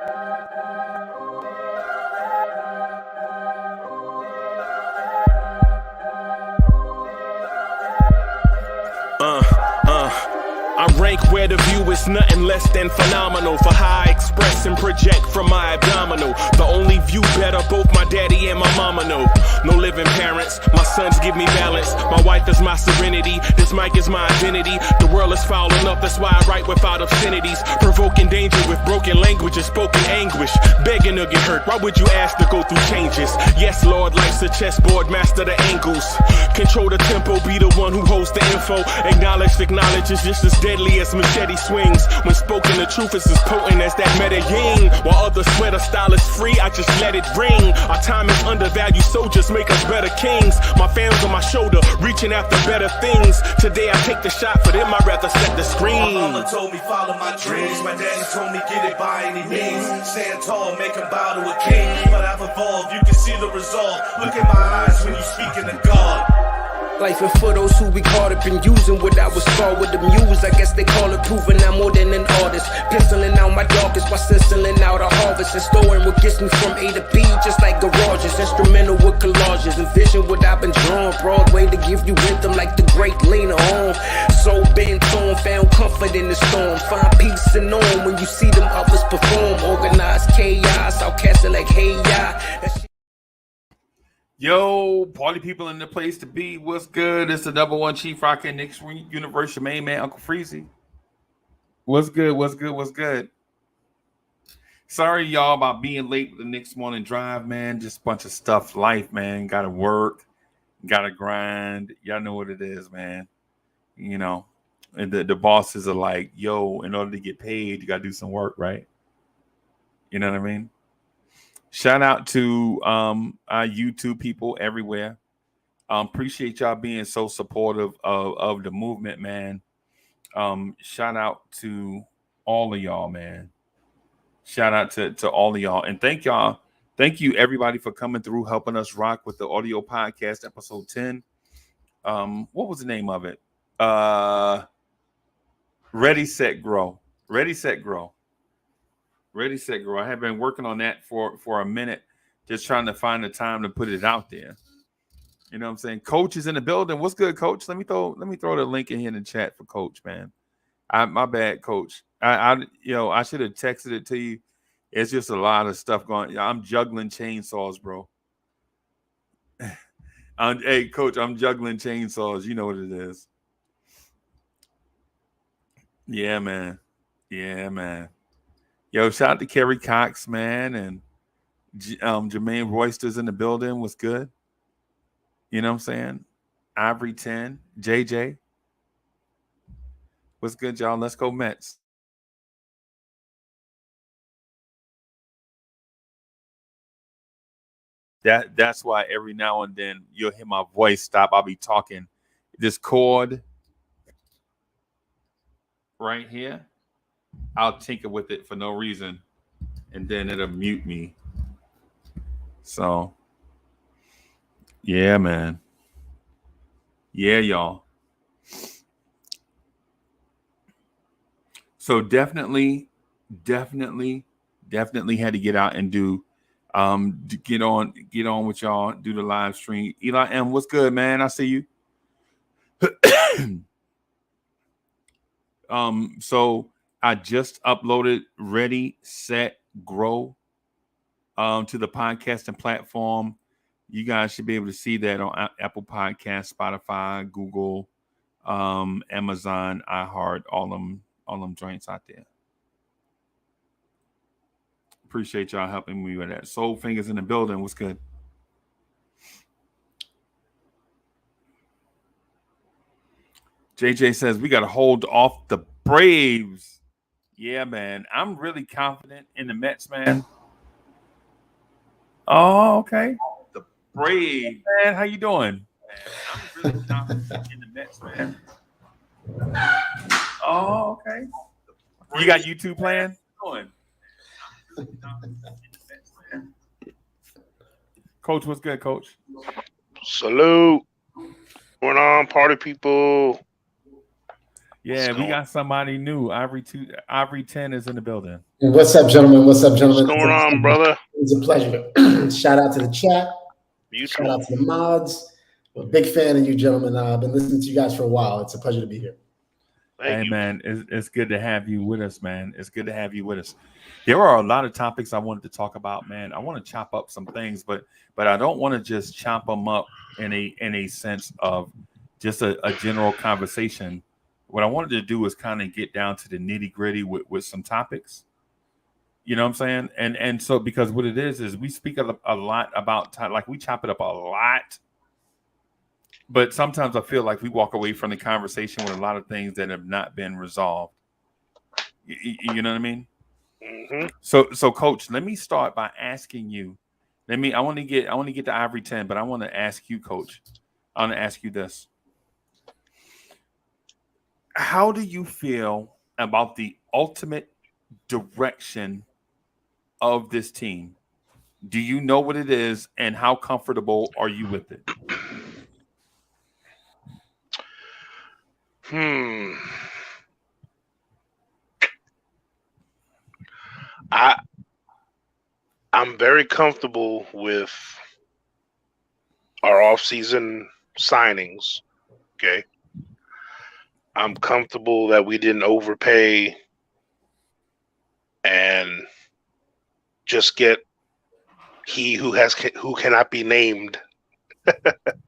I rank where the view is nothing less than phenomenal. For how I express and project from my abdominal. The only view better, both my daddy and my mama know. No living parents, my sons give me balance. My wife is my serenity, this mic is my identity. The world is foul enough, that's why I write without obscenities. Provoking danger with broken language and spoken anguish. Begging to get hurt, why would you ask to go through changes? Yes, Lord, life's a chessboard, master the angles. Control the tempo, be the one who holds the info. Acknowledge is just as deadly as machete swings. When spoken, the truth is as potent as that Medellin. While others swear the style is free, I just let it ring. Our time is undervalued, soldiers make us better kings. My family's on my shoulder, reaching after better things. Today I take the shot, for them I'd rather set the screen. My mama told me follow my dreams. My daddy told me get it by any means. Stand tall, make him bow to a king. But I've evolved, you can see the resolve. Look in my eyes when you speaking to God. Life and for those who we caught up in using what I was scarred with the muse. I guess they call it proving I'm more than an artist. Penciling out my darkest while stenciling out a harvest. And storing what gets me from A to B, just like garages. Instrumental with collages. Envision what I've been drawing. Broadway to give you rhythm like the great Lena Horne. So bent on, found comfort in the storm. Find peace and on when you see them others perform. Organized chaos, I'll cast it like hey ya. Yo, party people in the place to be. What's good? It's the number one Chief Rocker Knicks Universe, your main man, Uncle Freezy. What's good? What's good? What's good? Sorry, y'all, about being late with the next morning drive, man. Just a bunch of stuff. Life, man. Gotta work. Gotta grind. Y'all know what it is, man. You know, and the bosses are like, yo, in order to get paid, you gotta do some work, right? You know what I mean? Shout out to our YouTube people everywhere. Appreciate y'all being so supportive of the movement, man. Shout out to all of y'all, man. Shout out to all of y'all. And thank y'all. Thank you, everybody, for coming through, helping us rock with the audio podcast, episode 10. What was the name of it? Ready, Set, Grow. Ready, Set, Grow. Ready, Set, Grow. I have been working on that for a minute, just trying to find the time to put it out there. You know what I'm saying? Coach is in the building. What's good, Coach? Let me throw the link in here in the chat for Coach, man. My bad, Coach. I should have texted it to you. It's just a lot of stuff going. I'm juggling chainsaws, bro. Hey, Coach, I'm juggling chainsaws. You know what it is. Yeah, man. Yeah, man. Yo, shout out to Kerry Cox, man, and Jermaine Royster's in the building. What's good? You know what I'm saying? Ivory 10, JJ. What's good, y'all? Let's go Mets. That's why every now and then you'll hear my voice stop. I'll be talking. This cord right here, I'll tinker with it for no reason, and then it'll mute me. So, yeah, man. Yeah, y'all. So definitely had to get out and do get on with y'all, do the live stream. Eli M, what's good, man? I see you. So I just uploaded Ready, Set, Grow to the podcasting platform. You guys should be able to see that on Apple Podcasts, Spotify, Google, Amazon, iHeart, all them joints out there. Appreciate y'all helping me with that. Soul Fingers in the building. What's good? JJ says we got to hold off the Braves. Yeah, man. I'm really confident in the Mets, man. Oh, okay. The Braves, man. How you doing? Man, I'm really confident in the Mets, man. Oh, okay. You got YouTube playing? Going. Coach, what's good, Coach? Salute. What's going on, party people? Yeah, we got somebody new. Ivory 10 is in the building. What's up, gentlemen? What's up, gentlemen? What's going on, brother? It's a pleasure. Shout out to the chat. Shout out to the mods. I'm a big fan of you, gentlemen. I've been listening to you guys for a while. It's a pleasure to be here. Hey, man, it's good to have you with us, man. It's good to have you with us. There are a lot of topics I wanted to talk about, man. I want to chop up some things, but I don't want to just chop them up in a sense of just a general conversation. What I wanted to do is kind of get down to the nitty gritty with some topics. You know what I'm saying? And so because what it is we speak a lot about time, like we chop it up a lot. But sometimes I feel like we walk away from the conversation with a lot of things that have not been resolved. You know what I mean? Mm-hmm. So Coach, let me start by asking you. I want to get to Ivory 10, but I want to ask you, Coach. I want to ask you this. How do you feel about the ultimate direction of this team? Do you know what it is, and how comfortable are you with it? I'm very comfortable with our off-season signings. Okay. I'm comfortable that we didn't overpay and just get he who cannot be named.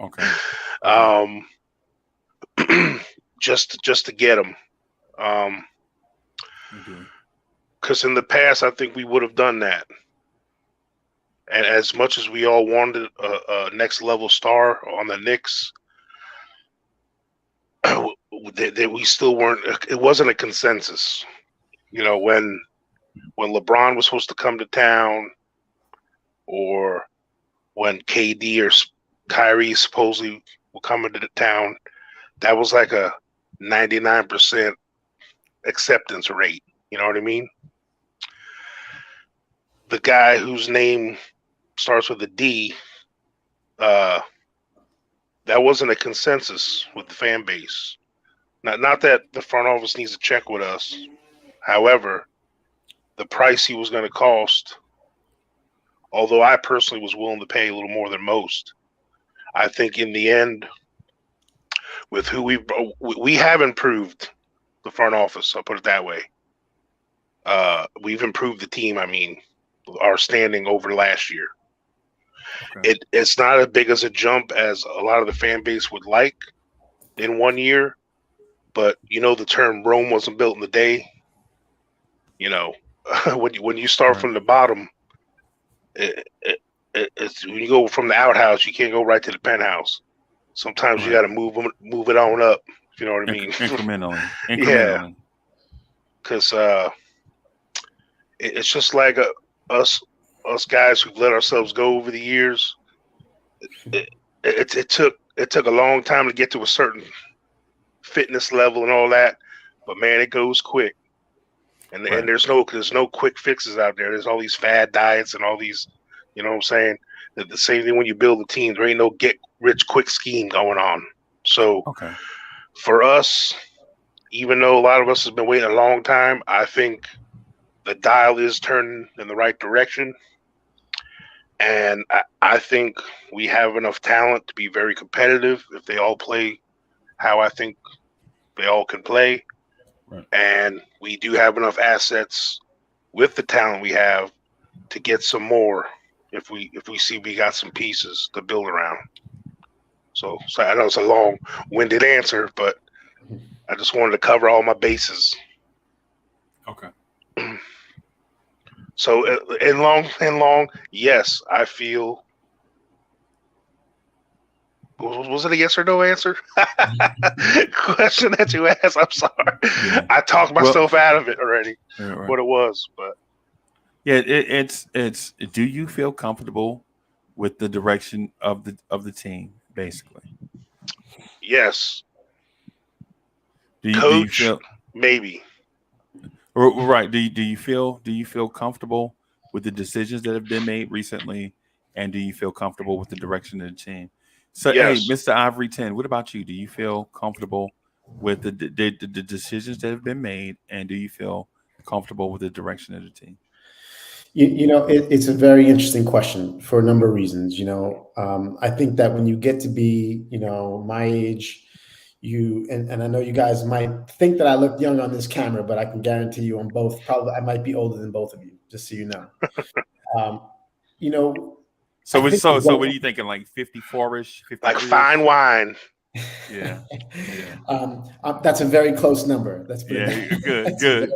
Okay. Just to get him. Because in the past, I think we would have done that. And as much as we all wanted a next level star on the Knicks, we still weren't. It wasn't a consensus. You know, when LeBron was supposed to come to town, or when KD or Kyrie supposedly were coming to the town, that was like a 99% acceptance rate. You know what I mean? The guy whose name starts with a D, that wasn't a consensus with the fan base. Not that the front office needs to check with us. However, the price he was going to cost, although I personally was willing to pay a little more than most, I think in the end, with who we have improved the front office, I'll put it that way. We've improved the team. I mean, our standing over last year. Okay. It's not as big as a jump as a lot of the fan base would like in 1 year, but you know the term Rome wasn't built in a day. You know, when you start from the bottom, it's when you go from the outhouse, you can't go right to the penthouse. Sometimes you got to move it on up. If you know what I mean? Incrementally. Yeah. Because it's just like us guys who've let ourselves go over the years. It took a long time to get to a certain fitness level and all that, but man, it goes quick. And there's no quick fixes out there. There's all these fad diets and all these, you know what I'm saying? The same thing when you build a team. There ain't no get rich quick scheme going on. So for us, even though a lot of us has been waiting a long time, I think the dial is turning in the right direction. And I think we have enough talent to be very competitive if they all play how I think they all can play. Right. And we do have enough assets with the talent we have to get some more if we see we got some pieces to build around. So I know it's a long-winded answer, but I just wanted to cover all my bases. Okay. So in long, yes, I feel. Was it a yes or no answer? Question that you asked. I'm sorry. Yeah. I talked myself out of it already. Yeah, right. What it was, but yeah, it's. Do you feel comfortable with the direction of the team, basically? Yes. Coach, do you feel maybe? Right. Do you feel comfortable with the decisions that have been made recently, and do you feel comfortable with the direction of the team? So, yes. Hey, Mr. Ivory 10, what about you? Do you feel comfortable with the decisions that have been made, and do you feel comfortable with the direction of the team? It's a very interesting question for a number of reasons. I think that when you get to be, my age, and I know you guys might think that I look young on this camera, but I can guarantee you on both, probably I might be older than both of you, just so you know. So what are you thinking? Like 54-ish, 53-ish? Like fine wine. Yeah. That's a very close number. Let's put it. Good.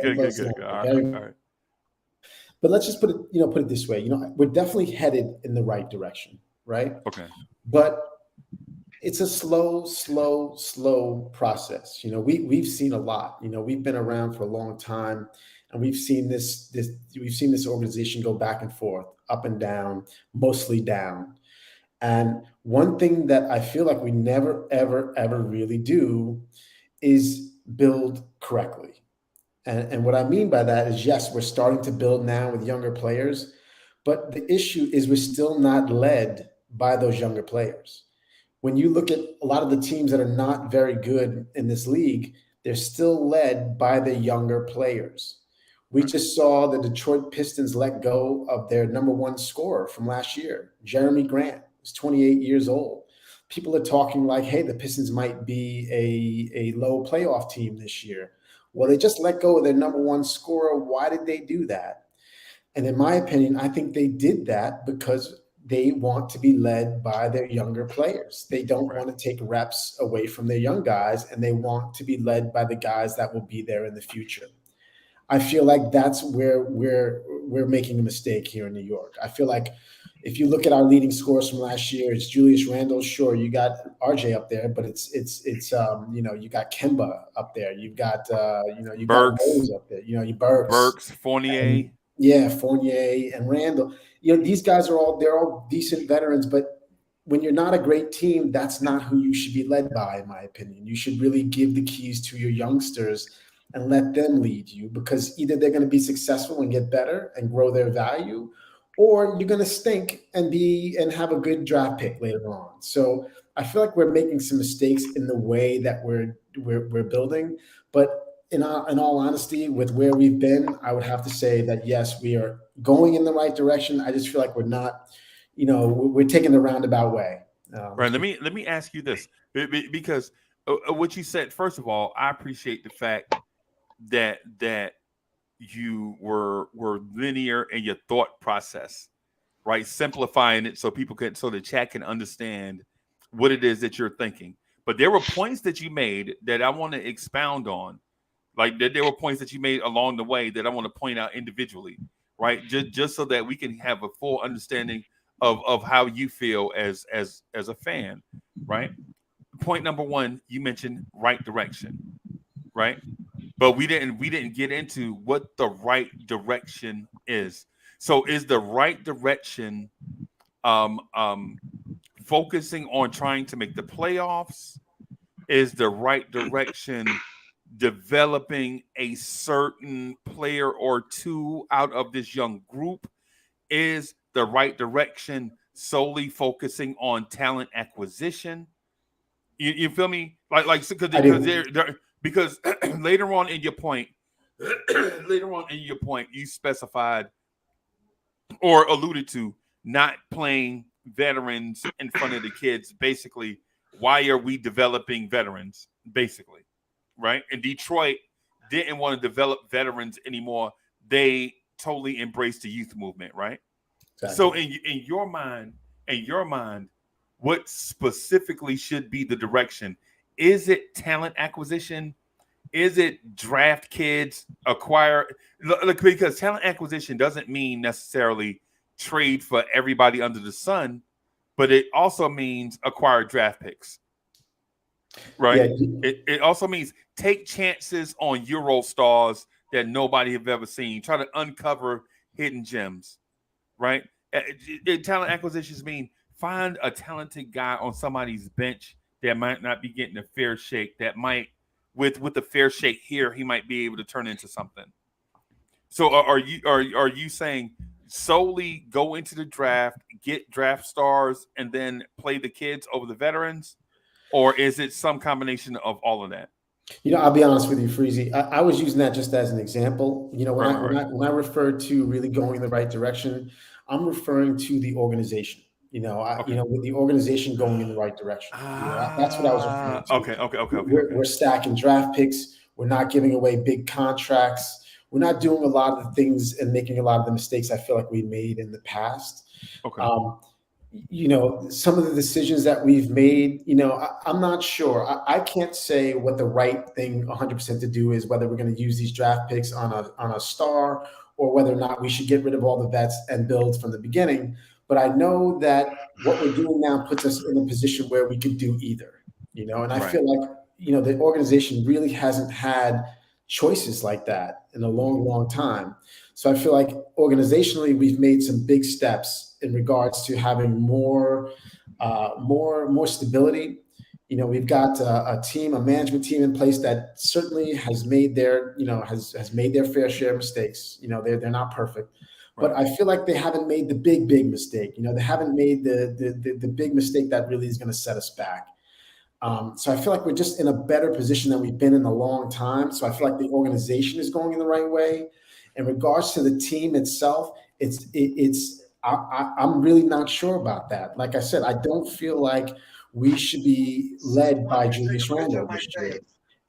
All right. But let's just put it this way. We're definitely headed in the right direction, right? Okay. But it's a slow process. We've seen a lot. We've been around for a long time, and we've seen this organization go back and forth, up and down, mostly down. And one thing that I feel like we never, ever really do is build correctly. And what I mean by that is, yes, we're starting to build now with younger players, but the issue is we're still not led by those younger players. When you look at a lot of the teams that are not very good in this league, they're still led by the younger players. We just saw the Detroit Pistons let go of their number one scorer from last year, Jeremy Grant. He's 28 years old. People are talking like, hey, the Pistons might be a low playoff team this year. Well, they just let go of their number one scorer. Why did they do that? And in my opinion, I think they did that because they want to be led by their younger players. They don't want to take reps away from their young guys, and they want to be led by the guys that will be there in the future. I feel like that's where we're making a mistake here in New York. I feel like if you look at our leading scores from last year, it's Julius Randle. Sure, you got RJ up there, but it's you got Kemba up there. You've got you Burks got Rose up there. Burks, Fournier. Fournier and Randall. These guys they're all decent veterans, but when you're not a great team, that's not who you should be led by, in my opinion. You should really give the keys to your youngsters and let them lead you, because either they're going to be successful and get better and grow their value, or you're going to stink and have a good draft pick later on. So I feel like we're making some mistakes in the way that we're building. But in all honesty, with where we've been, I would have to say that yes, we are going in the right direction. I just feel like we're not, we're taking the roundabout way. Right. Let me ask you this, because what you said. First of all, I appreciate the fact that you were linear in your thought process, right? Simplifying it so the chat can understand what it is that you're thinking. But there were points that you made that I want to expound on. Like there were points that you made along the way that I want to point out individually, right? Just so that we can have a full understanding of how you feel as a fan, right? Point number one, you mentioned right direction, right? But we didn't get into what the right direction is. So is the right direction focusing on trying to make the playoffs? Is the right direction developing a certain player or two out of this young group? Is the right direction solely focusing on talent acquisition? You feel me? Because later on in your point, you specified or alluded to not playing veterans in front of the kids. Basically, why are we developing veterans? Basically, right? And Detroit didn't want to develop veterans anymore. They totally embraced the youth movement, right? Exactly. So in your mind, what specifically should be the direction? Is it talent acquisition? Is it draft kids, acquire? Look, because talent acquisition doesn't mean necessarily trade for everybody under the sun, but it also means acquire draft picks, right? Yeah. It also means take chances on Euro stars that nobody have ever seen. Try to uncover hidden gems, right? Talent acquisitions mean find a talented guy on somebody's bench that might not be getting a fair shake, that might, with the fair shake here, he might be able to turn into something. So are you saying solely go into the draft, get draft stars, and then play the kids over the veterans? Or is it some combination of all of that? I'll be honest with you, Freezy. I was using that just as an example. When Right, I right, when right. I when I refer to really going in the right direction, I'm referring to the organization. Okay. With the organization going in the right direction. That's what I was referring to. Okay, okay, okay, okay, We're okay. stacking draft picks. We're not giving away big contracts. We're not doing a lot of the things and making a lot of the mistakes I feel like we made in the past. Okay. Um, some of the decisions that we've made, I'm not sure. I can't say what the right thing 100% to do is, whether we're going to use these draft picks on a star or whether or not we should get rid of all the vets and build from the beginning. But I know that what we're doing now puts us in a position where we could do either, and I Right. feel like, the organization really hasn't had choices like that in a long, long time. So I feel like organizationally, we've made some big steps in regards to having more stability. We've got a management team in place that certainly has made has made their fair share of mistakes. They're not perfect, but Right. I feel like they haven't made the big mistake. They haven't made the big mistake that really is going to set us back. So I feel like we're just in a better position than we've been in a long time. So I feel like the organization is going in the right way. In regards to the team itself, I'm really not sure about that. Like I said, I don't feel like we should be led by Julius Randle this year.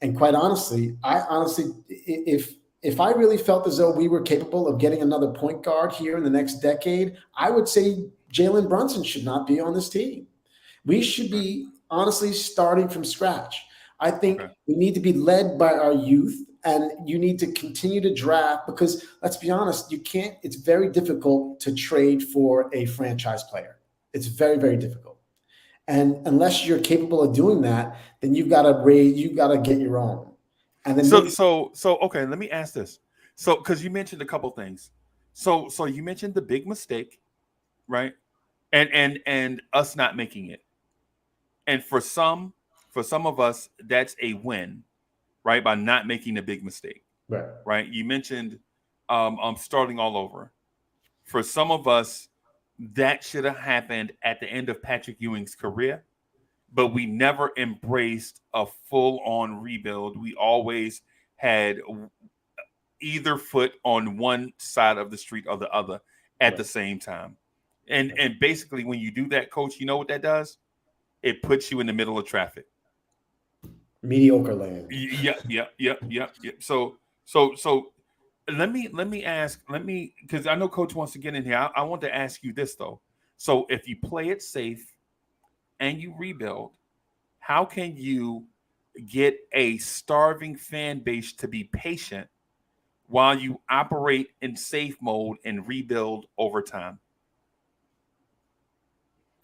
And quite honestly, if I really felt as though we were capable of getting another point guard here in the next decade, I would say Jalen Brunson should not be on this team. We should Right. be honestly starting from scratch. I think Okay. we need to be led by our youth, and you need to continue to draft, because let's be honest, it's very difficult to trade for a franchise player. It's very, very difficult. And unless you're capable of doing that, then you've got to get your own. And then So okay, let me ask this. So because you mentioned a couple things. So you mentioned the big mistake, right? And us not making it. And for some of us, that's a win, right? By not making a big mistake, right. right? You mentioned starting all over. For some of us, that should have happened at the end of Patrick Ewing's career, but we never embraced a full-on rebuild. We always had either foot on one side of the street or the other at Right. the same time. And basically, when you do that, coach, you know what that does? It puts you in the middle of traffic. Mediocre land. Yeah. So let me ask, because I know coach wants to get in here. I want to ask you this though. So if you play it safe and you rebuild, how can you get a starving fan base to be patient while you operate in safe mode and rebuild over time?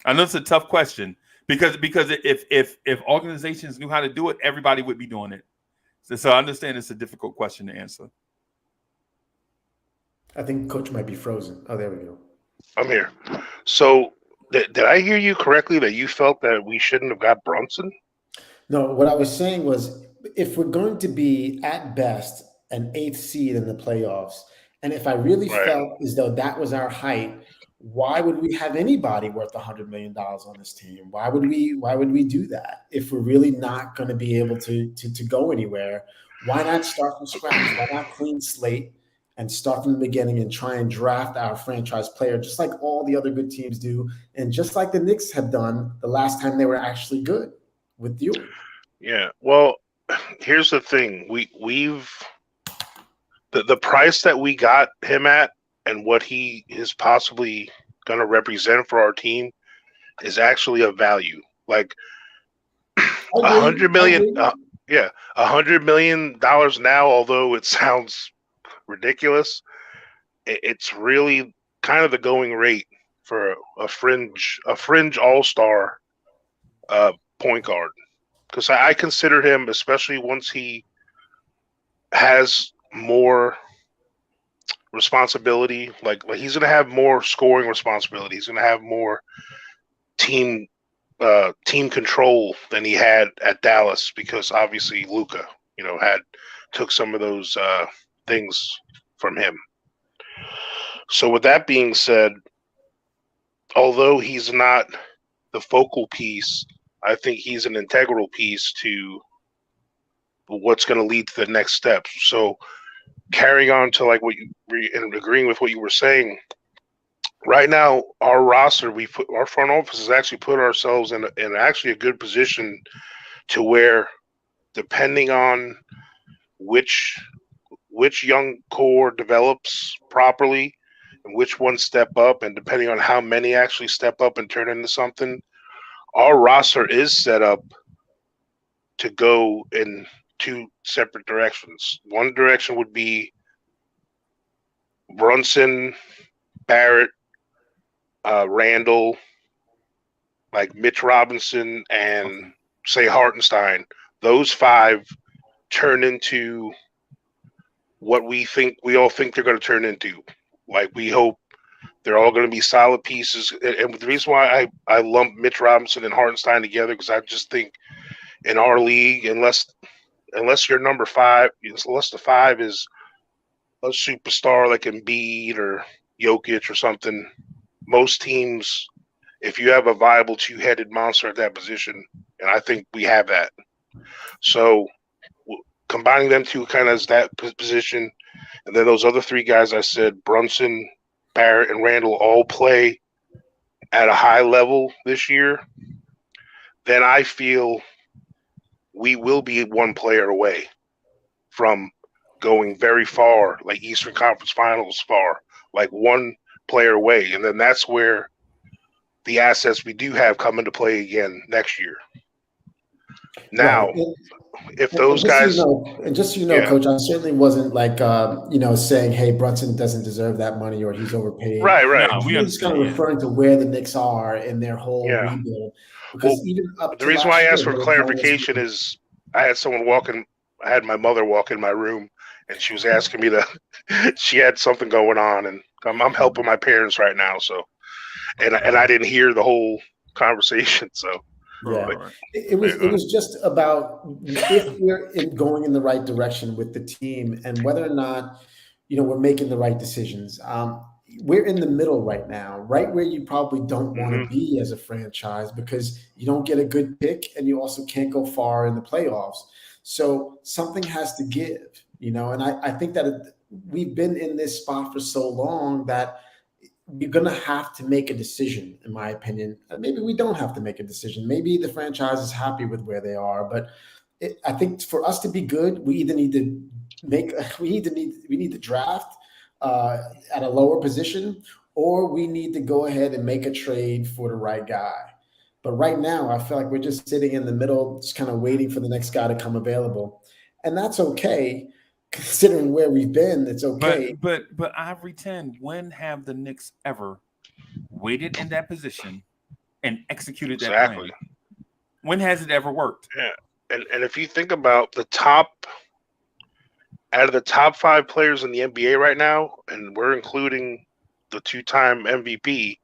I know it's a tough question because if organizations knew how to do it, everybody would be doing it. So I understand it's a difficult question to answer. I think coach might be frozen. Oh, there we go. I'm here. So did I hear you correctly that you felt that we shouldn't have got Brunson? No, what I was saying was, if we're going to be at best an eighth seed in the playoffs, and if I really Right. felt as though that was our height, why would we have anybody worth $100 million on this team? Why would we do that if we're really not going to be able to go anywhere? Why not start from scratch? Why not clean slate and start from the beginning and try and draft our franchise player, just like all the other good teams do, and just like the Knicks have done the last time they were actually good with you? Yeah. Well, here's the thing. We've the price that we got him at and what he is possibly going to represent for our team is actually a value. Like $100 million. Yeah, $100 million now. Although it sounds ridiculous, it's really kind of the going rate for a fringe all-star point guard. Because I consider him, especially once he has more responsibility, like he's gonna have more scoring responsibility. He's gonna have more team control than he had at Dallas, because obviously Luka, took some of those things from him. So with that being said, although he's not the focal piece, I think he's an integral piece to but what's going to lead to the next step. So carrying on to like what you and agreeing with what you were saying, right now our roster, our front office has actually put ourselves in actually a good position to where, depending on which young core develops properly and which ones step up, and depending on how many actually step up and turn into something, our roster is set up to go in two separate directions. One direction would be Brunson, Barrett, Randall, like Mitch Robinson, and say Hartenstein. Those five turn into what we all think they're going to turn into. Like, we hope they're all going to be solid pieces. And the reason why I lump Mitch Robinson and Hartenstein together, because I just think in our league, unless you're number five, unless the five is a superstar like Embiid or Jokic or something, most teams, if you have a viable two-headed monster at that position, and I think we have that. So combining them two kind of as that position, and then those other three guys I said, Brunson, Barrett, and Randall, all play at a high level this year, then I feel we will be one player away from going very far, like Eastern Conference Finals far, like one player away. And then that's where the assets we do have come into play again next year. Now, if those guys, and just so you know, Coach, I certainly wasn't like saying, "Hey, Brunson doesn't deserve that money" or "he's overpaid." Right. No, we I'm just kind of referring to where the Knicks are in their whole rebuild. Because even up the reason why I asked for clarification is I had someone I had my mother walk in my room, and she was asking me she had something going on, and I'm helping my parents right now, so and I didn't hear the whole conversation, so. Yeah, it was just about if we're going in the right direction with the team and whether or not, we're making the right decisions. We're in the middle right now, right where you probably don't want to be as a franchise, because you don't get a good pick and you also can't go far in the playoffs. So something has to give, and I think that we've been in this spot for so long that we're going to have to make a decision, in my opinion. Maybe we don't have to make a decision. Maybe the franchise is happy with where they are. But I think for us to be good, we either need to we need to draft at a lower position, or we need to go ahead and make a trade for the right guy. But right now, I feel like we're just sitting in the middle, just kind of waiting for the next guy to come available. And that's okay. Considering where we've been, it's okay. But Ivory 10, when have the Knicks ever waited in that position and executed that plan? When has it ever worked? Yeah, and if you think about out of the top 5 players in the NBA right now, and we're including the 2-time MVP,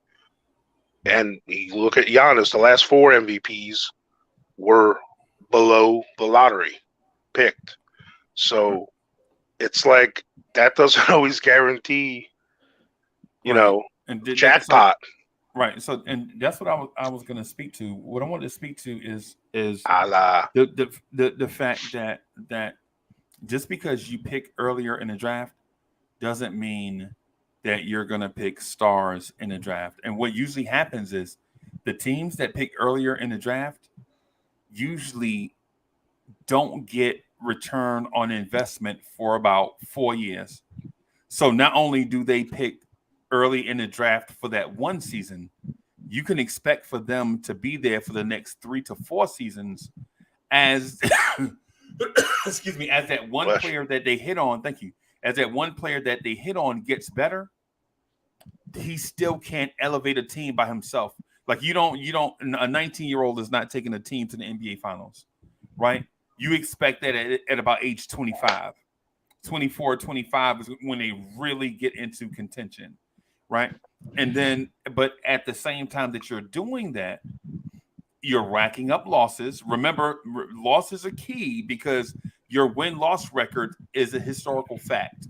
and you look at Giannis, the last 4 MVPs were below the lottery picked. So it's like that doesn't always guarantee, jackpot. Right. So, and that's what I was going to speak to. What I wanted to speak to is the fact that just because you pick earlier in the draft doesn't mean that you're going to pick stars in the draft. And what usually happens is the teams that pick earlier in the draft usually don't get return on investment for about 4 years. So not only do they pick early in the draft for that one season, you can expect for them to be there for the next 3 to 4 seasons as excuse me, as that one player that they hit on, as that one player that they hit on gets better, he still can't elevate a team by himself. Like you don't a 19-year-old is not taking a team to the NBA finals, right? You expect that at about age 25, 24, 25 is when they really get into contention, right? And then, but at the same time that you're doing that, you're racking up losses. Remember, losses are key because your win-loss record is a historical fact,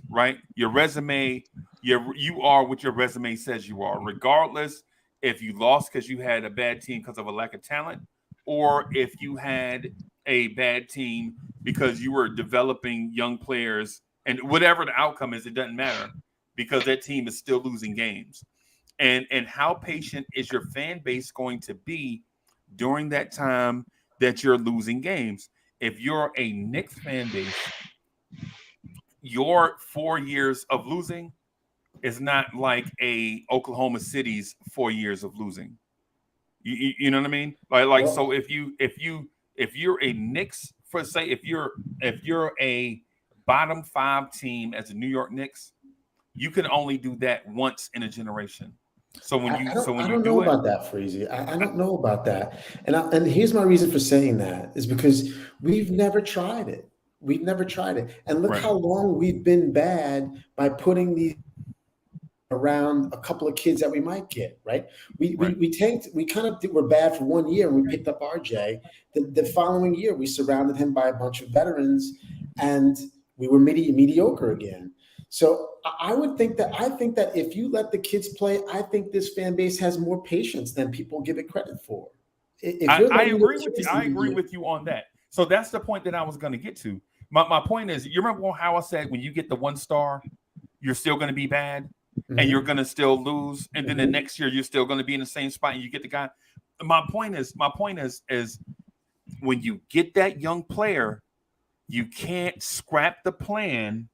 right? Your resume, you are what your resume says you are, regardless if you lost because you had a bad team because of a lack of talent, or if you had a bad team because you were developing young players, and whatever the outcome is, it doesn't matter because that team is still losing games. And how patient is your fan base going to be during that time that you're losing games? If you're a Knicks fan base, your 4 years of losing is not like a Oklahoma City's 4 years of losing. You know what I mean? Like Well, so if you're a Knicks, for say if you're a bottom 5 team as a New York Knicks, you can only do that once in a generation. So when you I don't, I do don't know it, about that, Freezy. I don't know about that. And here's my reason for saying that is because we've never tried it. We've never tried it. And look Right. how long we've been bad by putting these around a couple of kids that we might get, right? We kind of were bad for 1 year and we picked up RJ. The following year, we surrounded him by a bunch of veterans and we were mediocre again. So I think that if you let the kids play, I think this fan base has more patience than people give it credit for. I agree with you. I agree with you on that. So that's the point that I was going to get to. My point is, you remember how I said when you get the 1 star, you're still going to be bad and you're going to still lose, and then the next year you're still going to be in the same spot and you get the guy. My point is when you get that young player, you can't scrap the plan.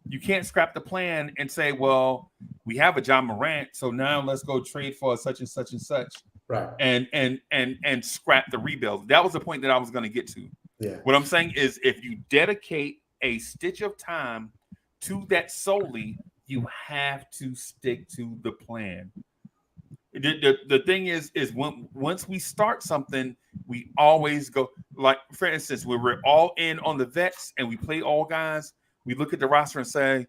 You can't scrap the plan and say, well, we have a John Morant, so now let's go trade for such and such and such. Right. And scrap the rebuild. That was the point that I was going to get to. Yeah. What I'm saying is if you dedicate a stitch of time to that solely, you have to stick to the plan. The thing is once we start something, we always go, like, for instance, when we're all in on the vets and we play all guys, we look at the roster and say,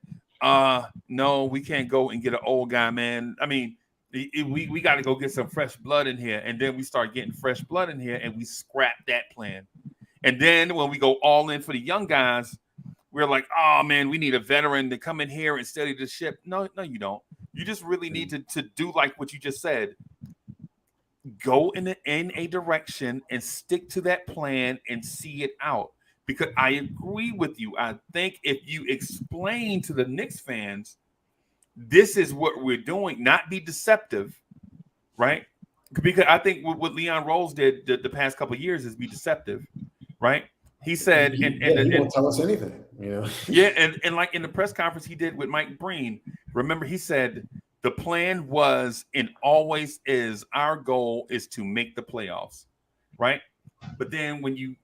no, we can't go and get an old guy, man. I mean, we got to go get some fresh blood in here. And then we start getting fresh blood in here and we scrap that plan. And then when we go all in for the young guys, we're like, oh, man, we need a veteran to come in here and steady the ship. No, you don't. You just really need to do like what you just said. Go in a direction and stick to that plan and see it out. Because I agree with you. I think if you explain to the Knicks fans, this is what we're doing, not be deceptive, right? Because I think what Leon Rose did the past couple of years is be deceptive, right? He said, he won't tell us anything, you know. Yeah, and like in the press conference he did with Mike Breen, remember he said the plan was and always is our goal is to make the playoffs, right? But then when you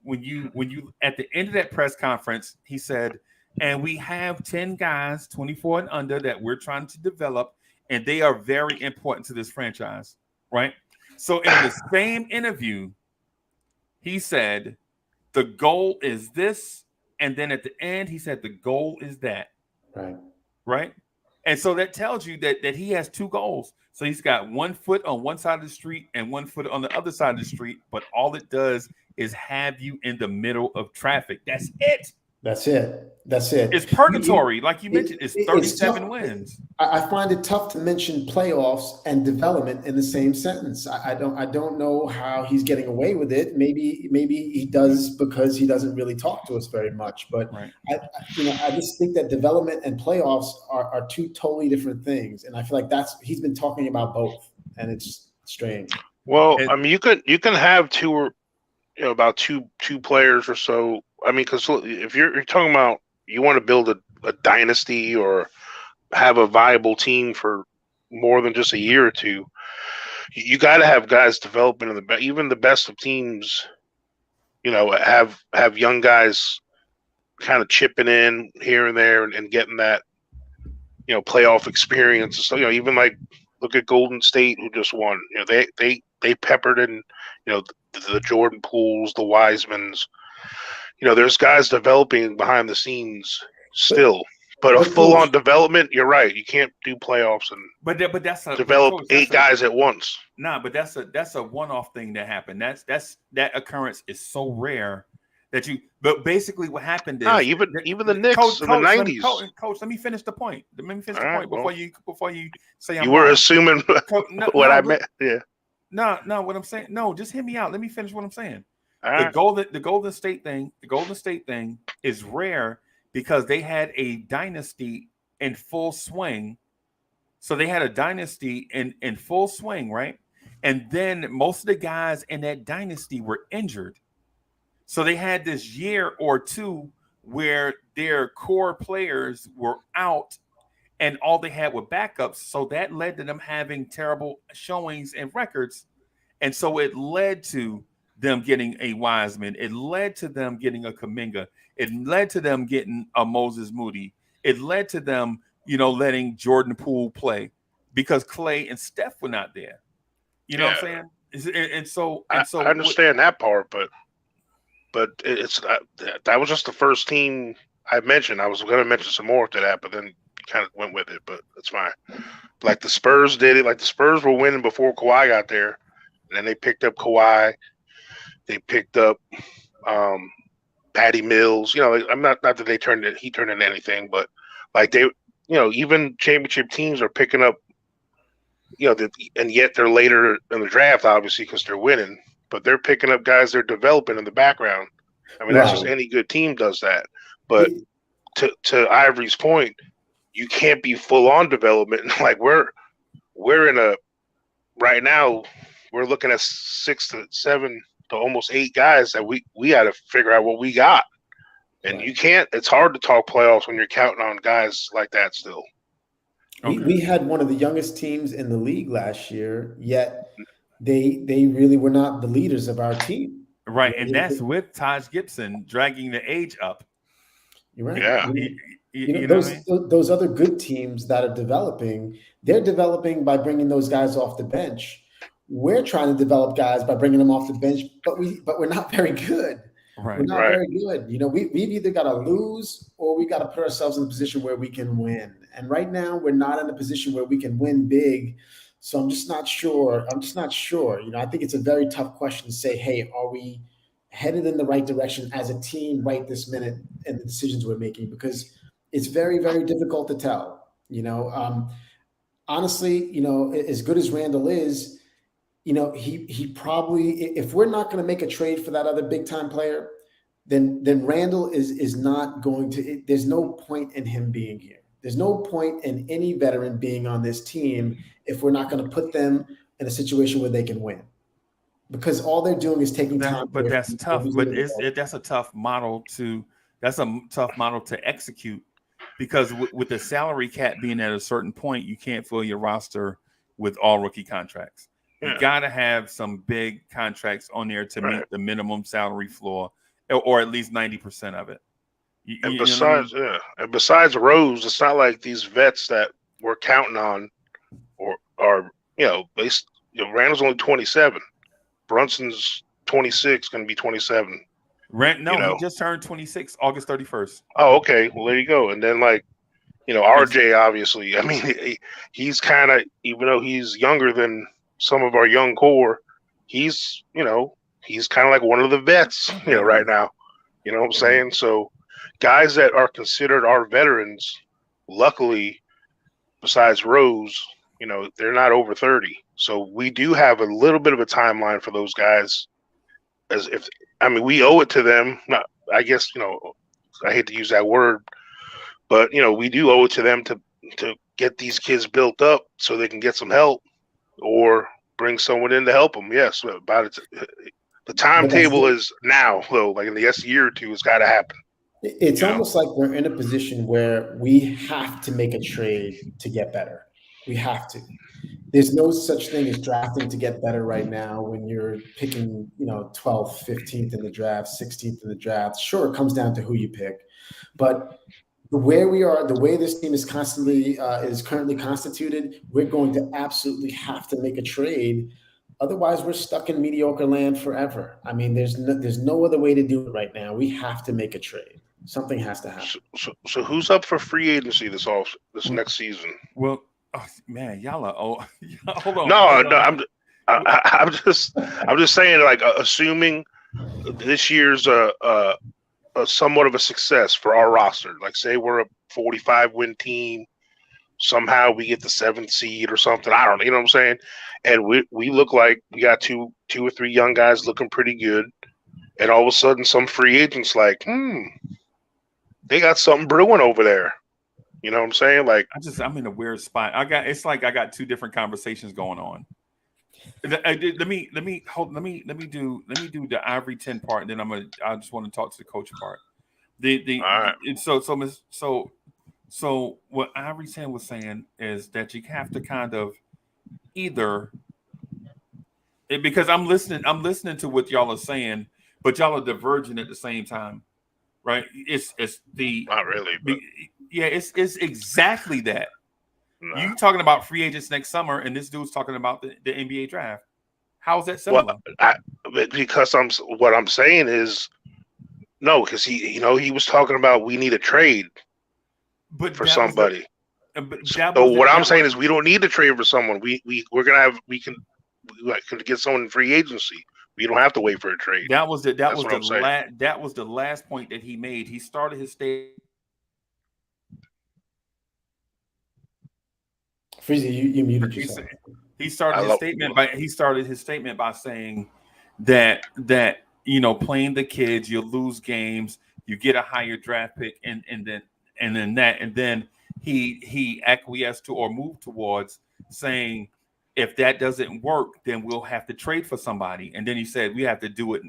at the end of that press conference, he said, and we have 10 guys, 24 and under, that we're trying to develop, and they are very important to this franchise, right? So in the same interview, he said, the goal is this, and then at the end, he said, the goal is that. Right? And so that tells you that he has 2 goals. So he's got 1 foot on one side of the street and 1 foot on the other side of the street, but all it does is have you in the middle of traffic. That's it. That's it. It's purgatory, like you mentioned. It's 37 wins. I find it tough to mention playoffs and development in the same sentence. I don't know how he's getting away with it. Maybe he does because he doesn't really talk to us very much. But right. I just think that development and playoffs are 2 totally different things, and I feel like he's been talking about both, and it's strange. Well, I mean, you can have 2 or about two players or so. I mean, because if you're talking about you want to build a dynasty or have a viable team for more than just a year or 2, you got to have guys developing in even the best of teams. Have young guys kind of chipping in here and there and getting that playoff experience. So even like look at Golden State who just won. They peppered in the Jordan Pooles, the Wisemans. There's guys developing behind the scenes still, but a full-on development. You're right. You can't do playoffs but that's develop 8 guys at once. Nah, but that's a one-off thing that happened. That occurrence is so rare that you. But basically, what happened is even the Knicks in the 90s. Coach, let me finish the point. Before you say I'm you were wrong. assuming what I meant. Yeah. No, what I'm saying. No, just hear me out. Let me finish what I'm saying. The Golden State thing is rare because they had a dynasty in full swing. So they had a dynasty in full swing, right? And then most of the guys in that dynasty were injured. So they had this year or two where their core players were out and all they had were backups. So that led to them having terrible showings and records. And so it led to them getting a Wiseman. It led to them getting a Kuminga. It led to them getting a Moses Moody. It led to them, letting Jordan Poole play because Clay and Steph were not there. You know what I'm saying? And so I understand that part, but it's that was just the first team I mentioned. I was going to mention some more to that, but then kind of went with it. But it's fine. Like the Spurs did it. Like the Spurs were winning before Kawhi got there, and then they picked up Kawhi. They picked up Patty Mills. I'm not that he turned into anything, but like they, even championship teams are picking up. And yet they're later in the draft, obviously, because they're winning. But they're picking up guys they're developing in the background. I mean, that's just any good team does that. But to Ivory's point, you can't be full on development. Like we're in a right now. We're looking at 6 to 7 to almost 8 guys that we got to figure out what we got. And you can't. It's hard to talk playoffs when you're counting on guys like that still. We had one of the youngest teams in the league last year, yet they really were not the leaders of our team. Right, and that's with Taj Gibson dragging the age up. You're right. Yeah. Those other good teams that are developing, they're developing by bringing those guys off the bench. We're trying to develop guys by bringing them off the bench, but we're not very good. Right. We're not very good. We've either got to lose or we got to put ourselves in a position where we can win. And right now, we're not in a position where we can win big. So I'm just not sure. I think it's a very tough question to say, hey, are we headed in the right direction as a team right this minute in the decisions we're making? Because it's very, very difficult to tell. Honestly, as good as Randall is, he probably, if we're not going to make a trade for that other big time player, then Randall is not going to. There's no point in him being here. There's no point in any veteran being on this team if we're not going to put them in a situation where they can win. Because all they're doing is taking time. But that's tough. But that's a tough model to execute. Because with the salary cap being at a certain point, you can't fill your roster with all rookie contracts. You got to have some big contracts on there to meet the minimum salary floor, or at least 90% of it. And besides Rose, it's not like these vets that we're counting on, Randall's only 27, Brunson's 26, going to be 27. He just turned 26, August 31st. Oh, okay. Well, there you go. And then RJ, obviously, I mean, he's kind of, even though he's younger than some of our young core, he's kind of like one of the vets, right now. You know what I'm saying? So guys that are considered our veterans, luckily, besides Rose, they're not over 30. So we do have a little bit of a timeline for those guys. We owe it to them. Not, I guess, I hate to use that word, but, we do owe it to them to get these kids built up so they can get some help or bring someone in to help them. Yes, about it. The timetable is now, though. Like in the next year or two, it's got to happen. It's almost like we're in a position where we have to make a trade to get better. We have to. There's no such thing as drafting to get better right now when you're picking, 12th, 15th in the draft, 16th in the draft. Sure, it comes down to who you pick. But the way we are, the way this team is currently constituted, we're going to absolutely have to make a trade. Otherwise, we're stuck in mediocre land forever. I mean, there's no other way to do it right now. We have to make a trade. Something has to happen. So who's up for free agency this next season? Well, man, y'all are. Oh, hold on. No. I'm just saying, like, assuming this year's a somewhat of a success for our roster. Like, say we're a 45-win team. Somehow we get the 7th seed or something. I don't know. You know what I'm saying? And we look like we got two or three young guys looking pretty good. and all of a sudden some free agents like, they got something brewing over there. You know what I'm saying? Like, I'm in a weird spot. I got two different conversations going on. Let me do the Ivory 10 part, and then I just want to talk to the coach part. all right. So what Ivory 10 was saying is that you have to kind of either, because I'm listening to what y'all are saying, but y'all are diverging at the same time, right? It's the Not really, but yeah, it's exactly that. nah. You talking about free agents next summer, and this dude's talking about the NBA draft. How is that similar? Because what I'm saying is no, because he was talking about we need a trade for somebody. What I'm saying is we don't need to trade for someone. We can get someone in free agency. We don't have to wait for a trade. That was the last point that he made. He started his statement. Freezy, you muted yourself. He started his statement by saying that playing the kids, you lose games, you get a higher draft pick, and then he acquiesced to or moved towards saying, if that doesn't work, then we'll have to trade for somebody. And then he said we have to do it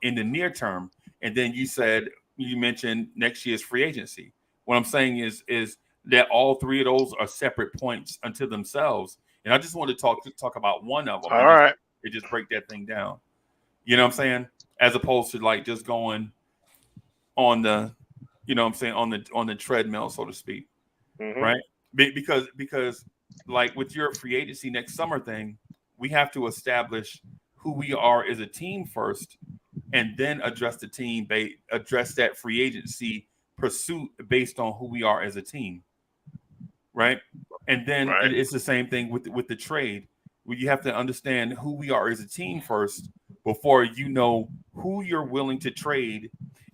in the near term. And then you mentioned next year's free agency. What I'm saying is that all three of those are separate points unto themselves. And I just want to talk about one of them. All right. Just break that thing down. You know what I'm saying? As opposed to like just going on the, on the treadmill, so to speak. Mm-hmm. Right? Because like with your free agency next summer thing, we have to establish who we are as a team first, and then address that free agency pursuit based on who we are as a team. Right. And then it's the same thing with the trade, where you have to understand who we are as a team first before you know who you're willing to trade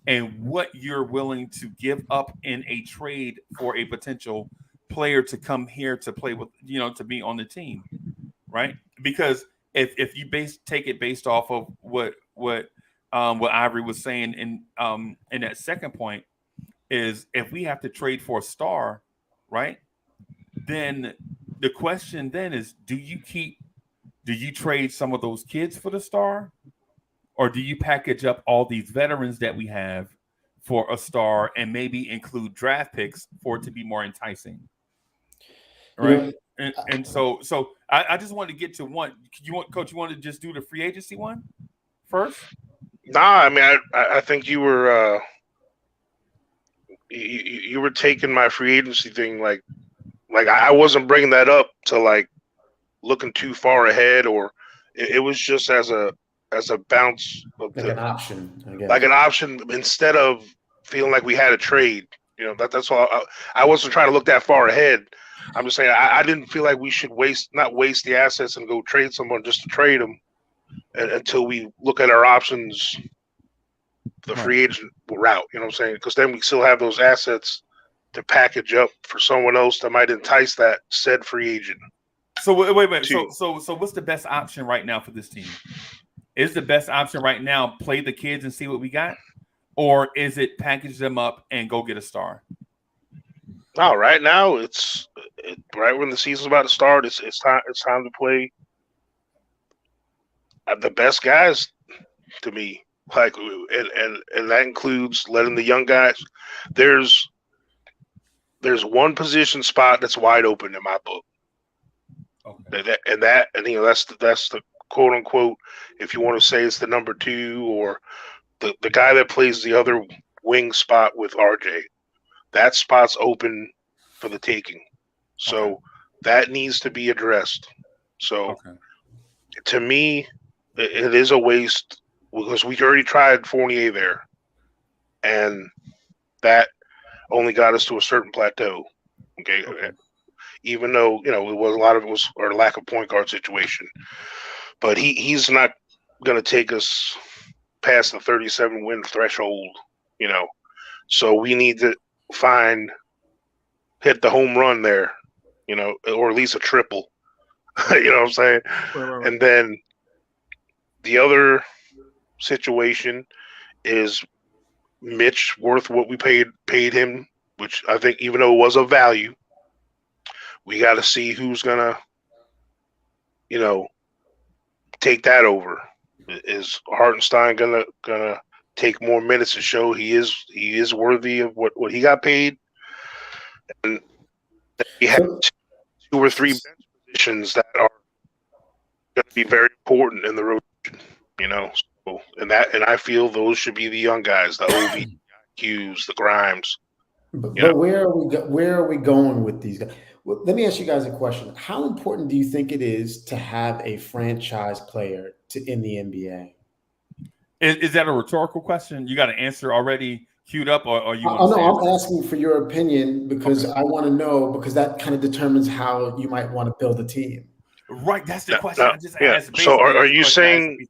and what you're willing to give up in a trade for a potential player to come here to play with, to be on the team. Right. Because if you take it based off of what Ivory was saying in that second point, is if we have to trade for a star, right? Then the question then is, do you trade some of those kids for the star, or do you package up all these veterans that we have for a star and maybe include draft picks for it to be more enticing? Right. And so I just wanted to get to one. Coach, you want to just do the free agency one first? Nah, I mean, I think you were you were taking my free agency thing like I wasn't bringing that up to like looking too far ahead, or it was just as a bounce of an option, I guess. Like an option instead of feeling like we had a trade. That's all. I wasn't trying to look that far ahead. I'm just saying I didn't feel like we should not waste the assets and go trade someone just to trade them until we look at our options, the free agent route. You know what I'm saying? Because then we still have those assets to package up for someone else that might entice that said free agent. So wait. So what's the best option right now for this team? Is the best option right now play the kids and see what we got, or is it package them up and go get a star? No, right now it's right when the season's about to start. It's time to play the best guys to me. Like and that includes letting the young guys. There's one position spot that's wide open in my book. Okay. And that's the quote unquote, if you want to say it's the number 2 or the guy that plays the other wing spot with RJ. That spot's open for the taking. So that needs to be addressed. So to me, it is a waste because we already tried Fournier there. And that only got us to a certain plateau. Okay. Even though, it was a lot of it was our lack of point guard situation. But he's not going to take us past the 37 win threshold, So we need to hit the home run there, or at least a triple. You know what I'm saying? Right. And then the other situation. Is Mitch worth what we paid him? Which I think, even though it was of value, we got to see who's gonna, take that over. Is Hartenstein gonna take more minutes to show he is worthy of what he got paid? And he has two or three bench positions that are going to be very important in the rotation. So, and I feel those should be the young guys, the OB, Hughes, the Grimes. But where are we going with these guys? Well, let me ask you guys a question. How important do you think it is to have a franchise player in the NBA? Is that a rhetorical question? You got an answer already queued up, or you? I'm asking for your opinion because I want to know, because that kind of determines how you might want to build a team. Right, that's the question I just asked. So are you saying,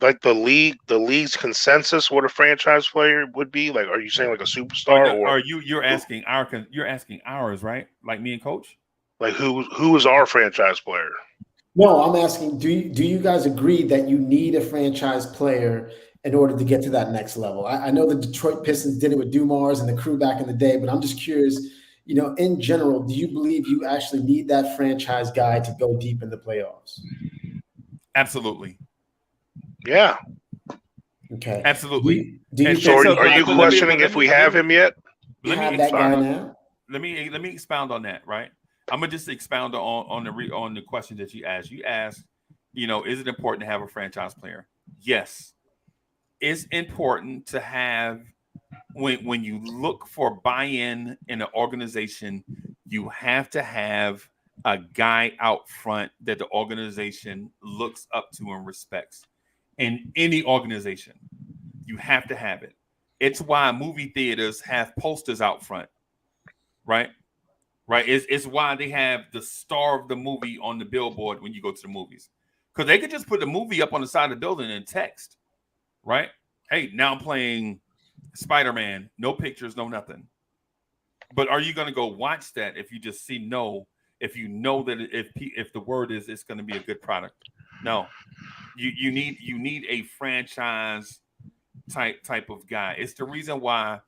like the league's consensus what a franchise player would be? Like, are you saying like a superstar, or you're asking ours, right? Like me and Coach. Like who is our franchise player? No, I'm asking, do you guys agree that you need a franchise player in order to get to that next level? I know the Detroit Pistons did it with Dumars and the crew back in the day, but I'm just curious, in general, do you believe you actually need that franchise guy to go deep in the playoffs? Absolutely. Yeah. Okay. Absolutely. Are you questioning if we have him yet? Let me expound on that, right? I'm gonna just expound on the question that you asked. You asked, is it important to have a franchise player? Yes, it's important to have. When you look for buy-in in an organization, you have to have a guy out front that the organization looks up to and respects. In any organization, you have to have it. It's why movie theaters have posters out front, right? Right. It's why they have the star of the movie on the billboard when you go to the movies, because they could just put the movie up on the side of the building and text, right? Hey, now I'm playing Spider-Man. No pictures, no nothing. But are you going to go watch that if you just see no? If you know that if the word is it's going to be a good product? No. You need a franchise type of guy. It's the reason why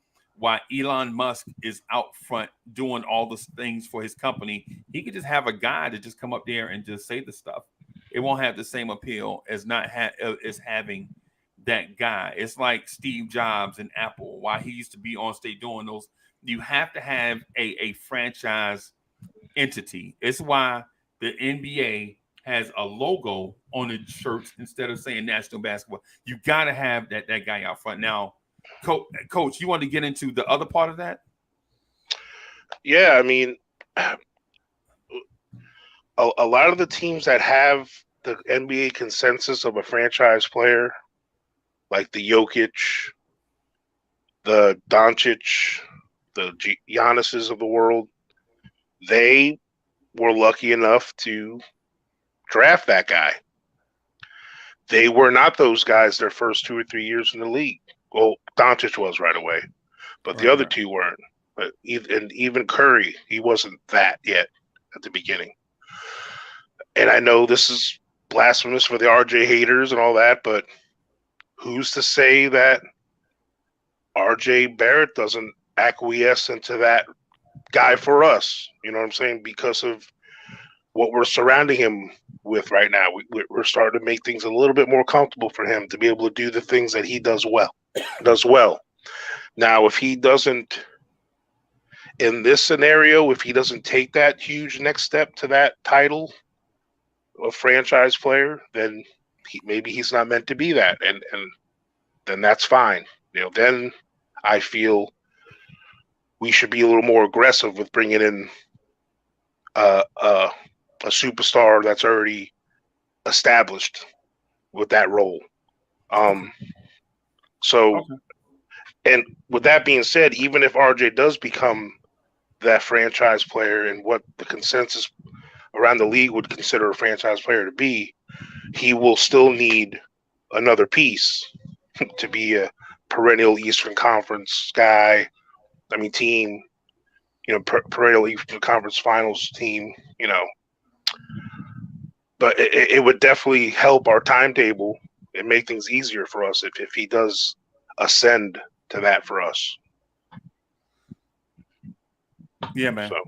Elon Musk is out front doing all the things for his company. He could just have a guy to just come up there and just say the stuff. It won't have the same appeal as as having that guy. It's like Steve Jobs and Apple. Why he used to be on stage doing those. You have to have a franchise entity. It's why the NBA has a logo on the shirts instead of saying National Basketball. You got to have that guy out front. Now, Coach, you want to get into the other part of that? Yeah, I mean, a lot of the teams that have the NBA consensus of a franchise player, like the Jokic, the Doncic, the Giannis's of the world, they were lucky enough to draft that guy. They were not those guys their first 2 or 3 years in the league. Well, Doncic was right away, but the other two weren't. But even Curry, he wasn't that yet at the beginning. And I know this is blasphemous for the RJ haters and all that, but who's to say that RJ Barrett doesn't acquiesce into that guy for us? You know what I'm saying? Because of what we're surrounding him with right now. We're starting to make things a little bit more comfortable for him to be able to do the things that he does well. Now, if he doesn't, in this scenario, if he doesn't take that huge next step to that title of franchise player, then maybe he's not meant to be that. And then that's fine. Then I feel we should be a little more aggressive with bringing in a superstar that's already established with that role. And with that being said, even if RJ does become that franchise player and what the consensus around the league would consider a franchise player to be, he will still need another piece to be a perennial Eastern Conference guy. I mean, team, perennial Eastern Conference Finals team, But it would definitely help our timetable and make things easier for us if he does ascend to that for us. Yeah, man. So.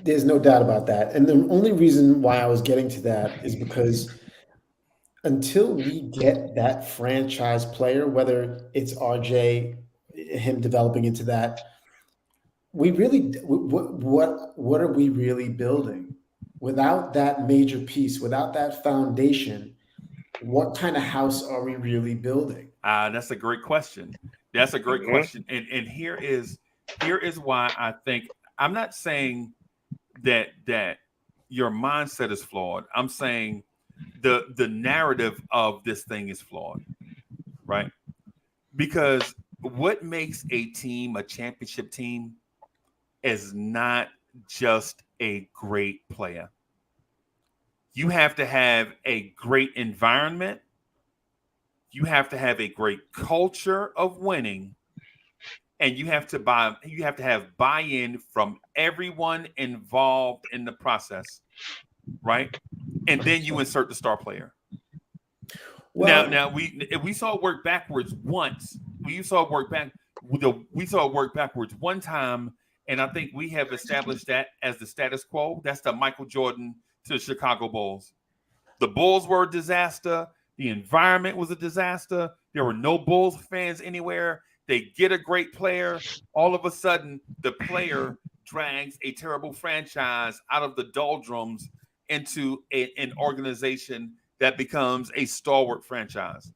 There's no doubt about that. And the only reason why I was getting to that is because until we get that franchise player, whether it's RJ, him developing into that, we really, what are we really building? Without that major piece, without that foundation, what kind of house are we really building? That's a great question. That's a great question. And here is why I think, I'm not saying that your mindset is flawed. I'm saying the narrative of this thing is flawed, right? Because what makes a team a championship team is not just a great player. You have to have a great environment. You have to have a great culture of winning. And you have to have buy-in from everyone involved in the process, right? And then you insert the star player. Well, now we saw it work backwards once. We saw it work backwards one time, and I think we have established that as the status quo. That's the Michael Jordan to the Chicago Bulls. The Bulls were a disaster. The environment was a disaster. There were no Bulls fans anywhere. They get a great player. All of a sudden, the player drags a terrible franchise out of the doldrums into an organization that becomes a stalwart franchise.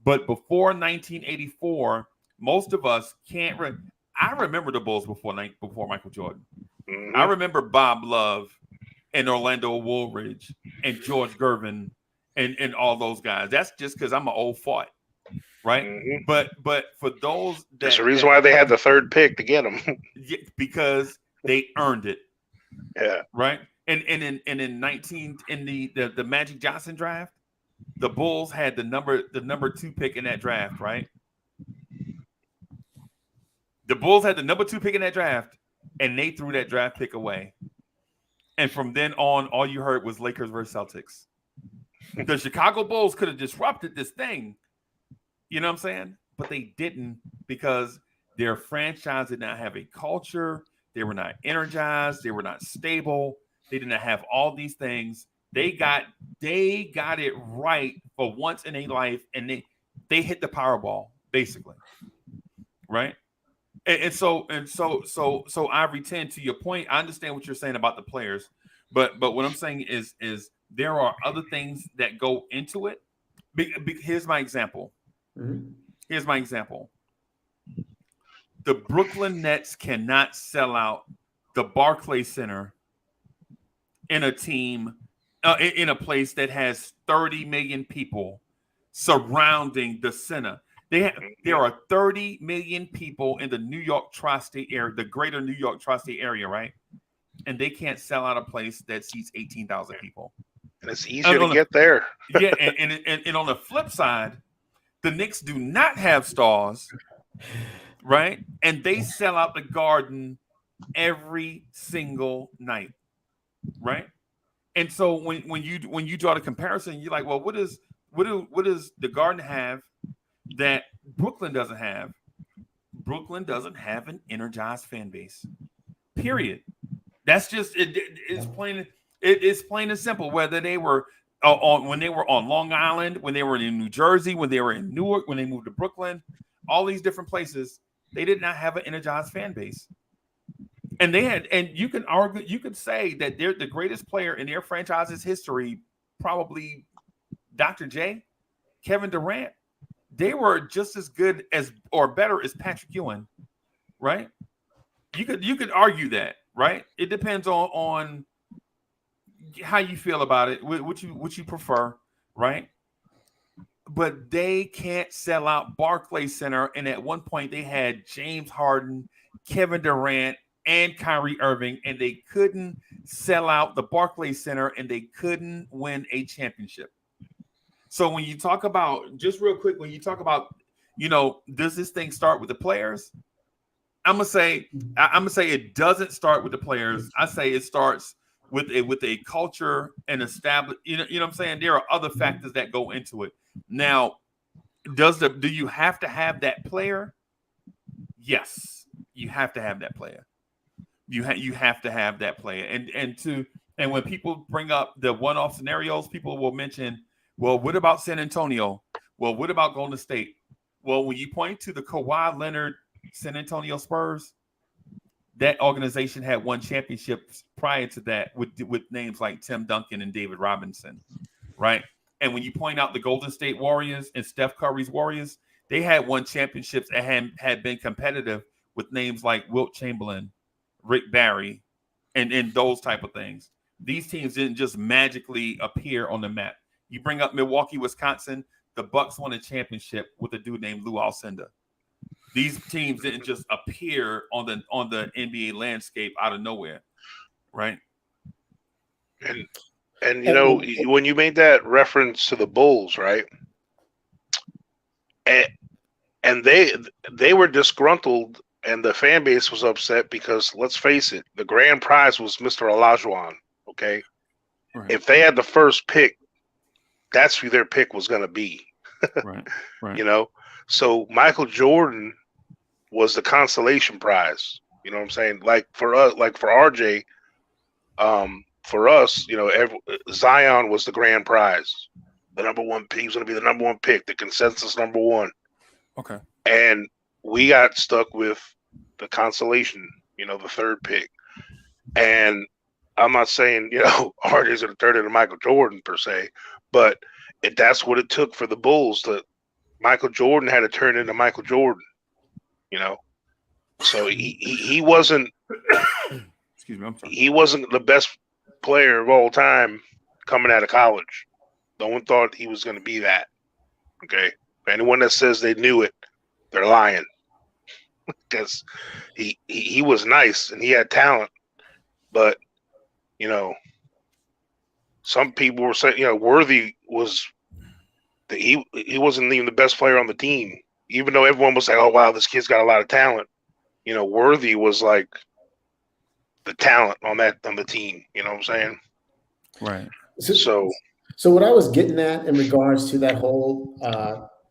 But before 1984, most of us can't. I remember the Bulls before Michael Jordan. Mm-hmm. I remember Bob Love and Orlando Woolridge and George Gervin and all those guys. That's just because I'm an old fart. Right, mm-hmm. but for those, that's the reason why they had the third pick to get them. Because they earned it. Yeah. Right, and in the Magic Johnson draft, the Bulls had the number 2 pick in that draft. Right, the Bulls had the number 2 pick in that draft, and they threw that draft pick away. And from then on, all you heard was Lakers versus Celtics. The Chicago Bulls could have disrupted this thing. You know what I'm saying? But they didn't, because their franchise did not have a culture. They were not energized. They were not stable. They did not have all these things. They got it right for once in their life, and they hit the Powerball, basically. Right? And so Ivory 10, to your point, I understand what you're saying about the players, but what I'm saying is there are other things that go into it. Here's my example. Mm-hmm. Here's my example. The Brooklyn Nets cannot sell out the Barclays Center in a team, in a place that has 30 million people surrounding the center. There are 30 million people in the New York tri-state area, the greater New York tri-state area, right? And they can't sell out a place that seats 18,000 people. And it's easier to get there. Yeah, and on the flip side, the Knicks do not have stars, right? And they sell out the Garden every single night, right? And so when you draw the comparison, you're like, well, what does the Garden have that Brooklyn doesn't have? Brooklyn doesn't have an energized fan base. Period. That's just it. It's plain. It's plain and simple. Whether they were when they were on Long Island, when they were in New Jersey, when they were in Newark, when they moved to Brooklyn, all these different places, they did not have an energized fan base. And they had, and you can argue, you could say that they're the greatest player in their franchise's history, probably Dr. J, Kevin Durant. They were just as good as or better as Patrick Ewing, right? You could argue that, right? It depends on how you feel about it, what you prefer, right? But they can't sell out Barclays Center, and at one point they had James Harden, Kevin Durant, and Kyrie Irving, and they couldn't sell out the Barclays Center, and they couldn't win a championship. So when you talk about, just real quick, when you talk about, does this thing start with the players? I'm gonna say it doesn't start with the players. I say it starts with a culture and established. You know what I'm saying. There are other factors that go into it. Now, do you have to have that player? Yes, you have to have that player. You have to have that player. And when people bring up the one-off scenarios, people will mention, well, what about San Antonio? Well, what about Golden State? Well, when you point to the Kawhi Leonard San Antonio Spurs, that organization had won championships prior to that with names like Tim Duncan and David Robinson, right? And when you point out the Golden State Warriors and Steph Curry's Warriors, they had won championships and had been competitive with names like Wilt Chamberlain, Rick Barry, and those type of things. These teams didn't just magically appear on the map. You bring up Milwaukee, Wisconsin, the Bucks won a championship with a dude named Lou Alcindor. These teams didn't just appear on the NBA landscape out of nowhere, right? And you know, when you made that reference to the Bulls, right? And they were disgruntled, and the fan base was upset because, let's face it, the grand prize was Mr. Olajuwon. Okay, right. If they had the first pick, that's who their pick was going to be. Right. You know, so Michael Jordan was the consolation prize. You know what I'm saying? Like for us, like for RJ, for us, you know, Zion was the grand prize. The number one pick. He was going to be the number one pick, the consensus number one. Okay. And we got stuck with the consolation, you know, the third pick. And I'm not saying, you know, RJ's going to turn into Michael Jordan per se, but that's what it took for the Bulls. Michael Jordan had to turn into Michael Jordan, you know. So he wasn't. Excuse me, I'm sorry. He wasn't the best player of all time coming out of college. No one thought he was going to be that. Okay, anyone that says they knew it, they're lying. Because he was nice and he had talent, but you know, some people were saying, you know, Worthy was he wasn't even the best player on the team, even though everyone was like, oh wow, this kid's got a lot of talent. You know, Worthy was like the talent on the team. You know what I'm saying? Right. So what I was getting at in regards to that whole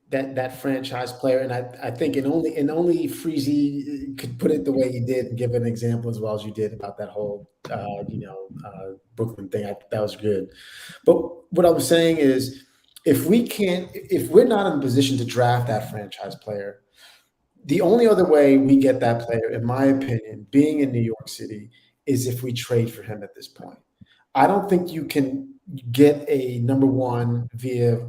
that franchise player, and I think and only Freezy could put it the way he did and give an example as well as you did about that whole Brooklyn thing. That was good. But what I was saying is, if we're not in a position to draft that franchise player, the only other way we get that player, in my opinion, being in New York City, is if we trade for him at this point. I don't think you can get a number one via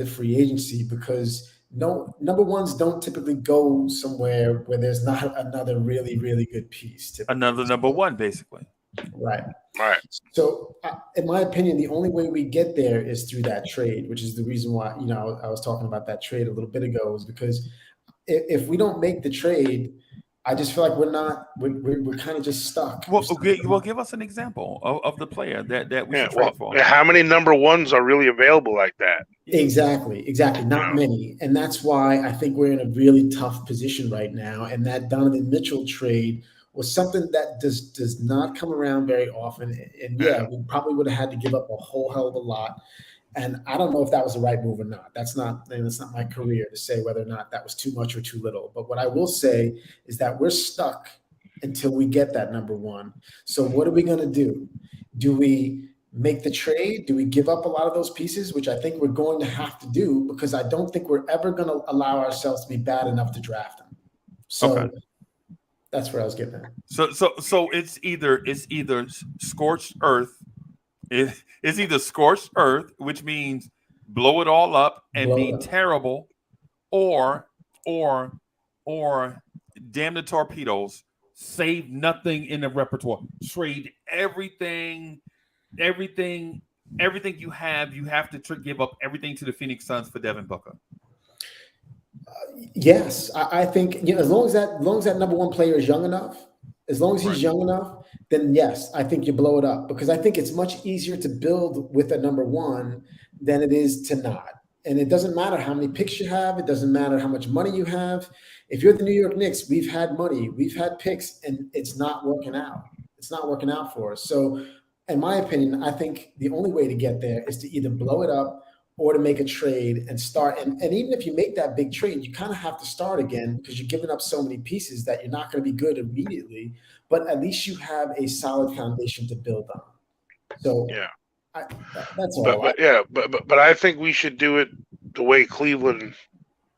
free agency, because number ones don't typically go somewhere where there's not another really, really good piece. Another number one, basically. Right. So, in my opinion, the only way we get there is through that trade, which is the reason why, you know, I was talking about that trade a little bit ago, is because if we don't make the trade, I just feel like we're kind of just stuck. Well, give us an example of the player that we should trade for. How many number ones are really available like that? Exactly. Not many. And that's why I think we're in a really tough position right now. And that Donovan Mitchell trade was something that does not come around very often. And we probably would have had to give up a whole hell of a lot. And I don't know if that was the right move or not. That's not my career to say whether or not that was too much or too little. But what I will say is that we're stuck until we get that number one. So what are we going to do? Do we make the trade? Do we give up a lot of those pieces, which I think we're going to have to do, because I don't think we're ever going to allow ourselves to be bad enough to draft them. So that's where I was getting at. So it's either scorched earth. It's either scorched earth, which means blow it all up and be terrible, or damn the torpedoes, save nothing in the repertoire, trade everything you have. You have to give up everything to the Phoenix Suns for Devin Booker. Yes, I think, you know, as long as that number one player is young enough, as long as he's young enough, then yes, I think you blow it up, because I think it's much easier to build with a number one than it is to not. And it doesn't matter how many picks you have. It doesn't matter how much money you have. If you're the New York Knicks, we've had money, we've had picks, and it's not working out. It's not working out for us. So in my opinion, I think the only way to get there is to either blow it up or to make a trade and start. And even if you make that big trade, you kind of have to start again because you're giving up so many pieces that you're not going to be good immediately. But at least you have a solid foundation to build on. So Yeah. That's all. But I think we should do it the way Cleveland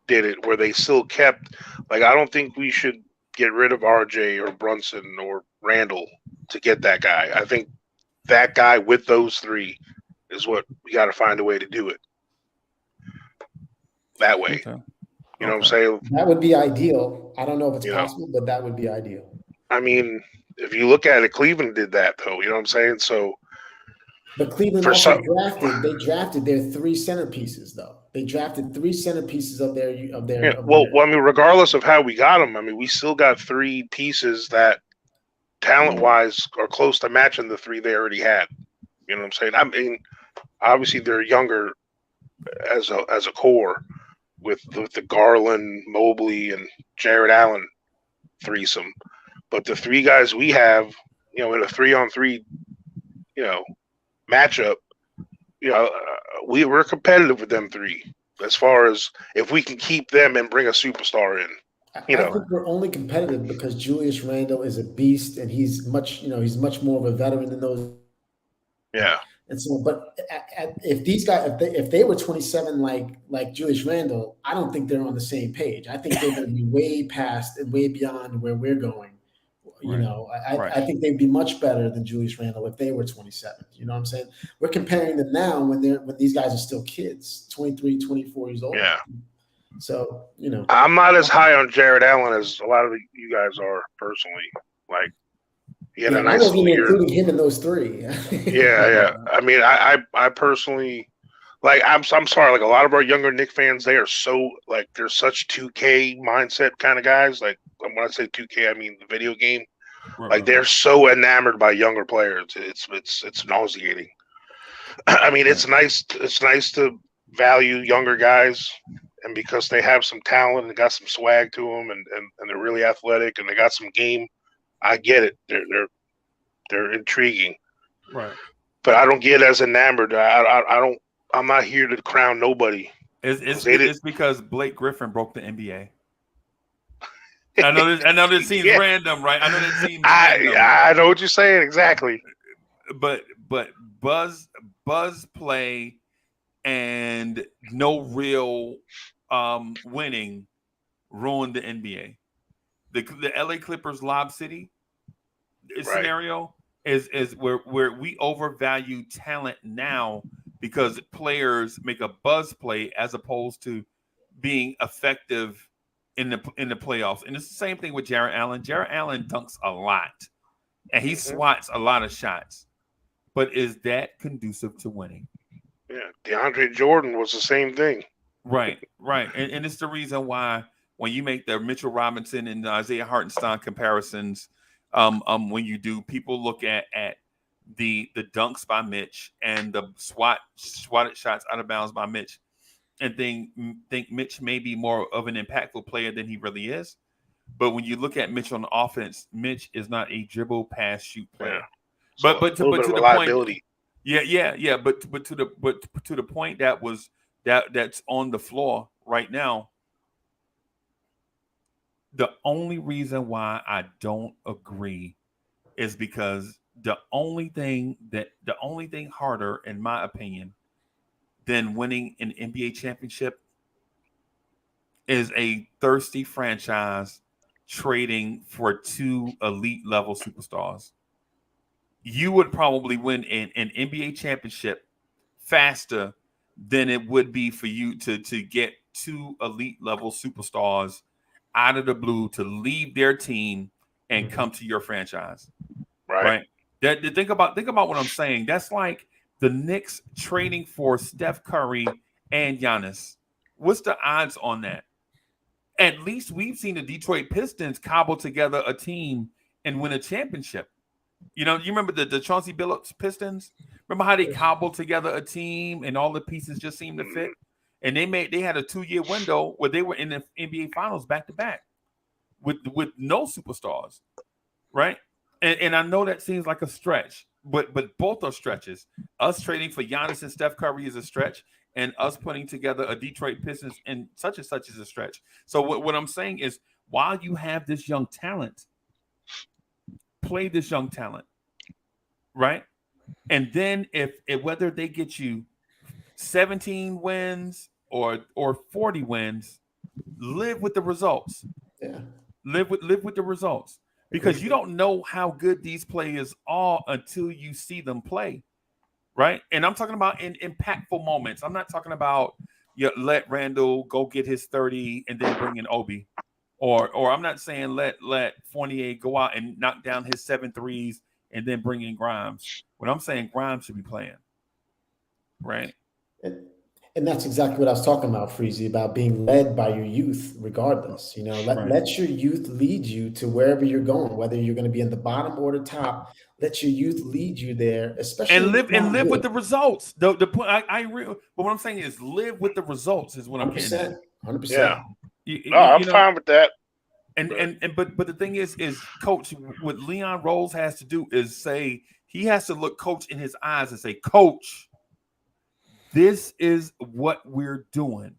did it, where they still kept. Like, I don't think we should get rid of RJ or Brunson or Randall to get that guy. I think that guy with those three is what we got to find a way to do it. That way, you know what I'm saying? That would be ideal. I don't know if it's possible, but that would be ideal. I mean, if you look at it, Cleveland did that, though. You know what I'm saying? So. But Cleveland also drafted their three centerpieces, though. They drafted three centerpieces of their. Well, I mean, regardless of how we got them, I mean, we still got three pieces that, talent-wise, are close to matching the three they already had. You know what I'm saying? I mean, obviously they're younger as a core with the Garland, Mobley, and Jared Allen threesome, but the three guys we have, in a 3-on-3, matchup, we're competitive with them three as far as if we can keep them and bring a superstar in. I think we're only competitive because Julius Randle is a beast and he's much more of a veteran than those. Yeah. And so, but if these guys, if they were 27 like Julius Randle, I don't think they're on the same page. I think they're going to be way past and way beyond where we're going. I think they'd be much better than Julius Randle if they were 27. You know what I'm saying? We're comparing them now when these guys are still kids, 23, 24 years old. Yeah. So, I'm not as high on Jared Allen as a lot of you guys are personally. Like, he had a nice I wasn't year. including him in those three. Yeah. I mean, I personally, like, I'm sorry, like a lot of our younger Knick fans, they are so, like, they're such 2K mindset kind of guys. Like, when I say 2K, I mean the video game. Like, they're so enamored by younger players. It's nauseating. I mean, it's nice to value younger guys, and because they have some talent and got some swag to them, and they're really athletic and they got some game. I get it. They're intriguing. Right. But I don't get as enamored. I'm not here to crown nobody. It's because Blake Griffin broke the NBA. I know this seems random, right? I know that seems random. I know what you're saying exactly. But buzz play and no real winning ruined the NBA. The LA Clippers Lob City scenario is where we overvalue talent now because players make a buzz play as opposed to being effective in the playoffs. And it's the same thing with Jared Allen. Jared Allen dunks a lot and he swats a lot of shots. But is that conducive to winning? Yeah, DeAndre Jordan was the same thing. Right. And it's the reason why when you make the Mitchell Robinson and Isaiah Hartenstein comparisons, when you do, people look at the dunks by Mitch and the swatted shots out of bounds by Mitch and think Mitch may be more of an impactful player than he really is. But when you look at Mitch on offense, Mitch is not a dribble, pass, shoot player. Yeah. But to the reliability. Point, yeah. But to the point that's on the floor right now. The only reason why I don't agree is because the only thing harder, in my opinion, than winning an NBA championship is a thirsty franchise trading for two elite level superstars. You would probably win an NBA championship faster than it would be for you to get two elite level superstars out of the blue to leave their team and come to your franchise. Right? Think about what I'm saying. That's like the Knicks trading for Steph Curry and Giannis. What's the odds on that? At least we've seen the Detroit Pistons cobble together a team and win a championship. You remember the Chauncey Billups Pistons? Remember how they cobbled together a team and all the pieces just seemed to fit? And they had a 2-year window where they were in the NBA Finals back to back with no superstars, right? And I know that seems like a stretch, But both are stretches. Us trading for Giannis and Steph Curry is a stretch, and us putting together a Detroit Pistons and such is a stretch. So what I'm saying is, while you have this young talent, play this young talent, right? And then if whether they get you 17 wins or 40 wins, live with the results. Yeah. Live with the results. Because you don't know how good these players are until you see them play, right? And I'm talking about in impactful moments. I'm not talking about let Randall go get his 30 and then bring in Obi. Or I'm not saying let Fournier go out and knock down his 7 threes and then bring in Grimes. What I'm saying, Grimes should be playing, right? And that's exactly what I was talking about, Freezy, about being led by your youth, regardless. Let your youth lead you to wherever you're going, whether you're going to be in the bottom or the top. Let your youth lead you there, especially and live with the results. The point I agree, but what I'm saying is live with the results is what I'm getting at. 100%. Yeah, I'm fine with that. But the thing is Coach, what Leon Rose has to do is say he has to look Coach in his eyes and say, Coach, this is what we're doing.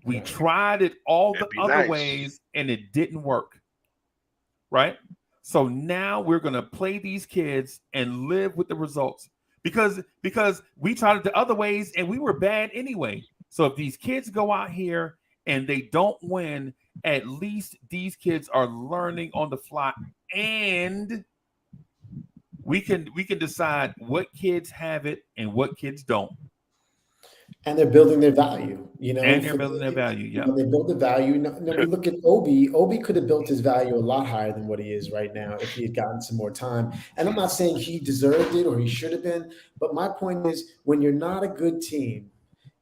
We tried it all the other ways and it didn't work. Right? So now we're going to play these kids and live with the results because we tried it the other ways and we were bad anyway. So if these kids go out here and they don't win, at least these kids are learning on the fly, and we can decide what kids have it and what kids don't. And they're building their value, And they're building their value, yeah. They build the value. We look at Obi. Obi could have built his value a lot higher than what he is right now if he had gotten some more time. And I'm not saying he deserved it or he should have been, but my point is, when you're not a good team,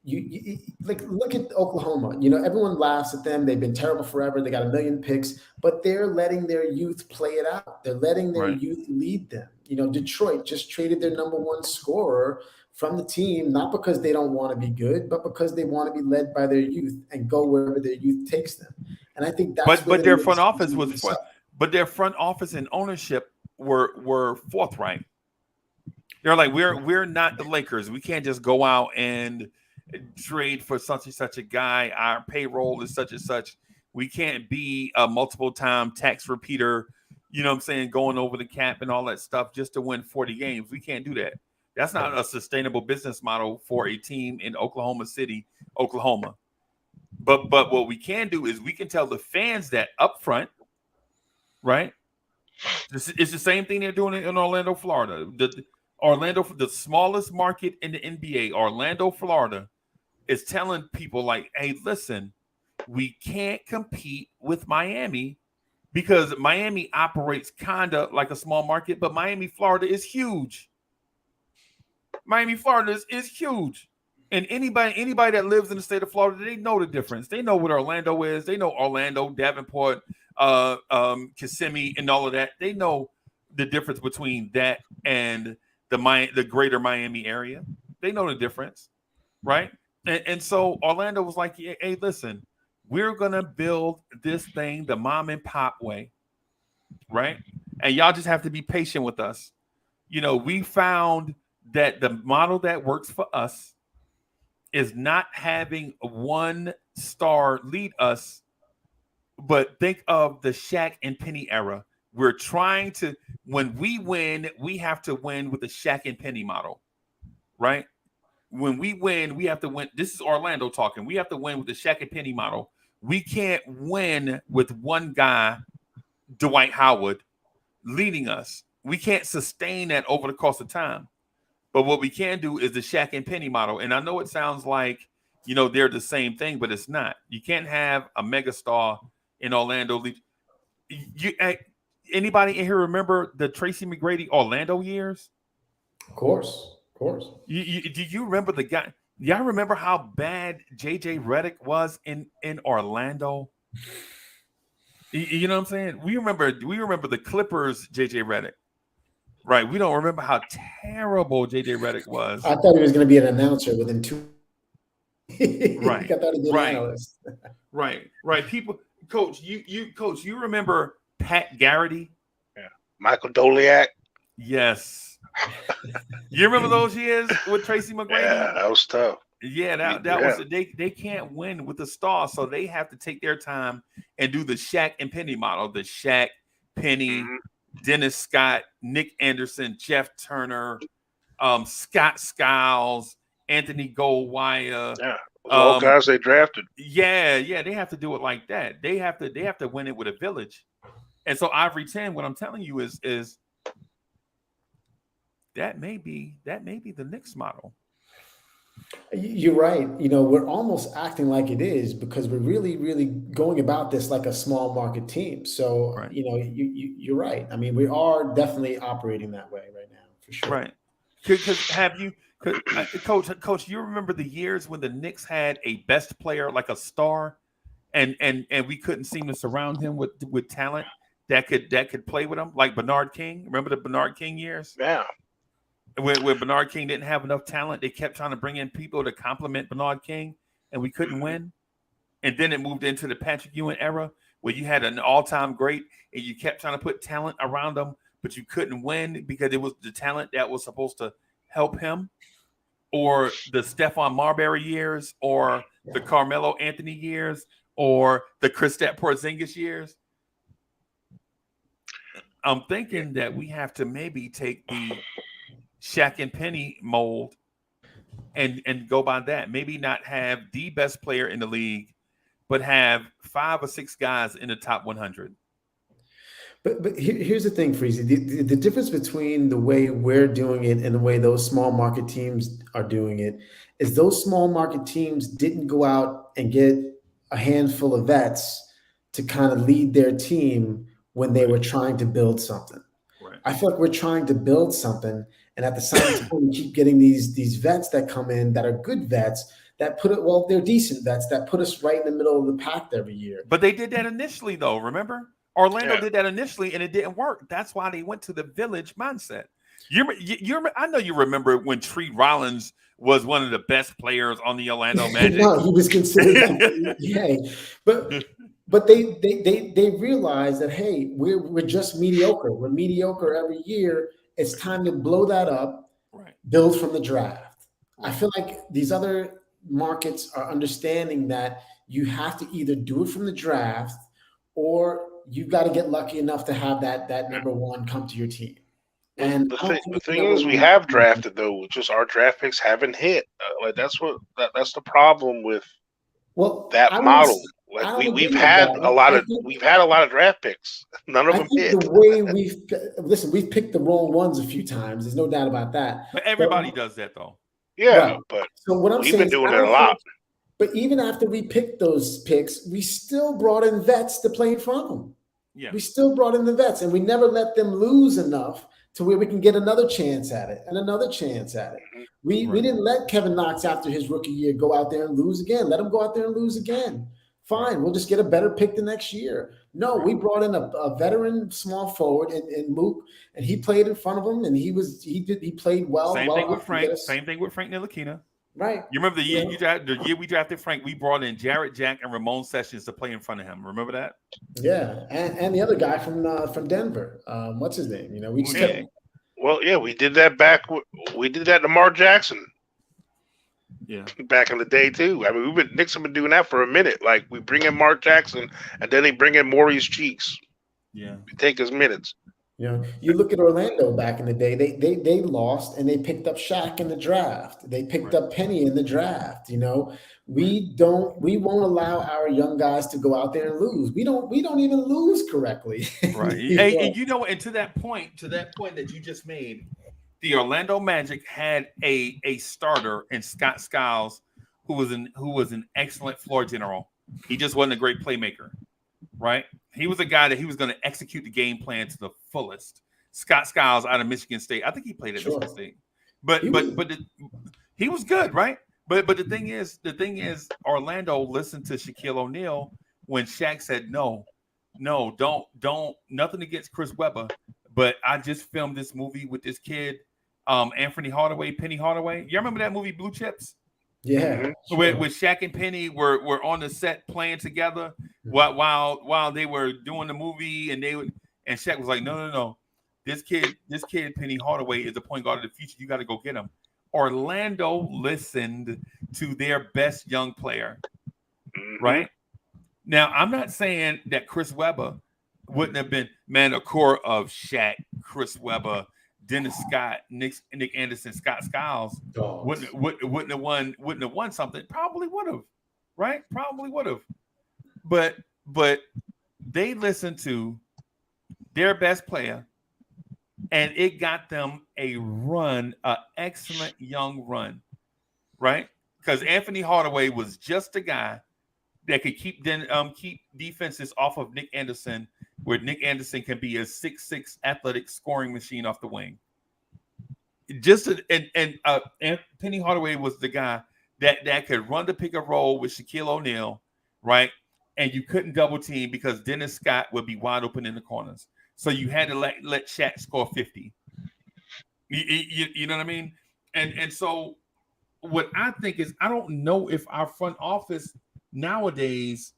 you like look at Oklahoma. Everyone laughs at them. They've been terrible forever. They got a million picks, but they're letting their youth play it out. They're letting their youth lead them. Detroit just traded their number one scorer from the team, not because they don't want to be good, but because they want to be led by their youth and go wherever their youth takes them. And I think that's but their front office their front office and ownership were forthright. They're like, we're not the Lakers. We can't just go out and trade for such and such a guy. Our payroll is such and such. We can't be a multiple time tax repeater, going over the cap and all that stuff just to win 40 games. We can't do that. That's not a sustainable business model for a team in Oklahoma City, Oklahoma. But what we can do is we can tell the fans that up front, right? It's the same thing they're doing in Orlando, Florida. The smallest market in the NBA, Orlando, Florida, is telling people like, hey, listen, we can't compete with Miami because Miami operates kind of like a small market, but Miami, Florida is huge. Miami, Florida is huge. And anybody that lives in the state of Florida, they know the difference. They know what Orlando is. They know Orlando, Davenport, Kissimmee, and all of that. They know the difference between that and the greater Miami area. They know the difference, right? And so Orlando was like, hey, listen, we're going to build this thing the mom and pop way, right? And y'all just have to be patient with us. We found that the model that works for us is not having one star lead us, but think of the Shaq and Penny era. We're trying to, when we win, we have to win with the Shaq and Penny model, right? When we win, we have to win. This is Orlando talking. We have to win with the Shaq and Penny model. We can't win with one guy, Dwight Howard, leading us. We can't sustain that over the course of time. But what we can do is the Shaq and Penny model. And I know it sounds like, they're the same thing, but it's not. You can't have a megastar in Orlando. Anybody in here remember the Tracy McGrady Orlando years? Of course. Do you remember the guy? Y'all remember how bad JJ Redick was in Orlando? You know what I'm saying? We remember the Clippers JJ Redick. Right. We don't remember how terrible JJ Redick was. I thought he was going to be an announcer within 2. Right. I thought he did an analyst. Right. People, Coach, you remember Pat Garrity? Yeah. Michael Doliak. Yes. You remember those years with Tracy McGrady? Yeah, that was tough. Yeah, that was they can't win with the star, so they have to take their time and do the Shaq and Penny model. The Shaq, Penny, Dennis Scott, Nick Anderson, Jeff Turner, Scott Skiles, Anthony Goldwire. Yeah, all guys they drafted. Yeah, they have to do it like that. They have to win it with a village. And so Ivory 10, what I'm telling you is that may be the Knicks model. You're right. We're almost acting like it is because we're really, really going about this like a small market team. So, right. You're right. I mean, we are definitely operating that way right now, for sure. Right. Coach, you remember the years when the Knicks had a best player, like a star, and we couldn't seem to surround him with talent that could play with him, like Bernard King. Remember the Bernard King years? Yeah. When Bernard King didn't have enough talent, they kept trying to bring in people to complement Bernard King, and we couldn't win. And then it moved into the Patrick Ewing era, where you had an all-time great, and you kept trying to put talent around them, but you couldn't win because it was the talent that was supposed to help him, or the Stephon Marbury years, or the Carmelo Anthony years, or the Kristaps Porzingis years. I'm thinking that we have to maybe take the Shaq and Penny mold and go by that. Maybe not have the best player in the league, but have 5 or 6 guys in the top 100. But here's the thing, Freezy. The difference between the way we're doing it and the way those small market teams are doing it is those small market teams didn't go out and get a handful of vets to kind of lead their team when they were trying to build something. Right. I feel like we're trying to build something, and at the same time, we keep getting these vets that come in that are good vets that they're decent vets that put us right in the middle of the pack every year. But they did that initially, though. Remember, Orlando did that initially, and it didn't work. That's why they went to the village mindset. I know you remember when Tree Rollins was one of the best players on the Orlando Magic. No, he was considered. Yeah, but they realized that, hey, we're just mediocre. We're mediocre every year. It's time to blow that up, build from the draft. I feel like these other markets are understanding that you have to either do it from the draft or you've got to get lucky enough to have that number one come to your team. And the thing is, we have drafted, though, just our draft picks haven't hit. That's the problem with that model. We've had a lot of draft picks. None of them hit. The way we've picked the wrong ones a few times. There's no doubt about that. But everybody does that, though. Yeah, but so what we've been doing it a lot. But even after we picked those picks, we still brought in vets to play in front of them. Yeah, we still brought in the vets, and we never let them lose enough to where we can get another chance at it and another chance at it. We didn't let Kevin Knox after his rookie year go out there and lose again. Let him go out there and lose again. Fine, we'll just get a better pick the next year. No, we brought in a veteran small forward in Mook, and he played in front of him, and he played well. Same thing with Frank. Same thing with Frank Ntilikina. Right. You remember the year we drafted Frank? We brought in Jarrett Jack and Ramon Sessions to play in front of him. Remember that? Yeah, and the other guy from Denver. What's his name? We just kept. Well, yeah, we did that we did that to Mark Jackson. Yeah, back in the day too. I mean, Knicks have been doing that for a minute. Like we bring in Mark Jackson, and then they bring in Maurice Cheeks. Yeah, take his minutes. You look at Orlando back in the day. They lost, and they picked up Shaq in the draft. They picked up Penny in the draft. We won't allow our young guys to go out there and lose. We don't even lose correctly. Right. And and to that point that you just made, the Orlando Magic had a starter in Scott Skiles, who was an excellent floor general. He just wasn't a great playmaker, right? He was a guy that he was going to execute the game plan to the fullest. Scott Skiles out of Michigan State. I think he played at Michigan State, but he was good, right? But the thing is, Orlando listened to Shaquille O'Neal when Shaq said, no, don't, nothing against Chris Webber, but I just filmed this movie with this kid, Anthony Hardaway, Penny Hardaway. You remember that movie Blue Chips? Yeah. With Shaq and Penny were on the set playing together while they were doing the movie, and Shaq was like, no. this kid, Penny Hardaway, is the point guard of the future. You got to go get him. Orlando listened to their best young player, right? Now, I'm not saying that Chris Webber wouldn't have been, man, a core of Shaq, Chris Webber, Dennis Scott, Nick Anderson, Scott Skiles wouldn't have won something. Probably would have, right? Probably would have. But they listened to their best player, and it got them a run, an excellent young run, right? Because Anthony Hardaway was just a guy that could keep defenses off of Nick Anderson, where Nick Anderson can be a 6'6" athletic scoring machine off the wing. And Penny Hardaway was the guy that could run the pick and roll with Shaquille O'Neal, right? And you couldn't double team because Dennis Scott would be wide open in the corners. So you had to let Shaq score 50. You know what I mean? And so what I think is, I don't know if our front office nowadays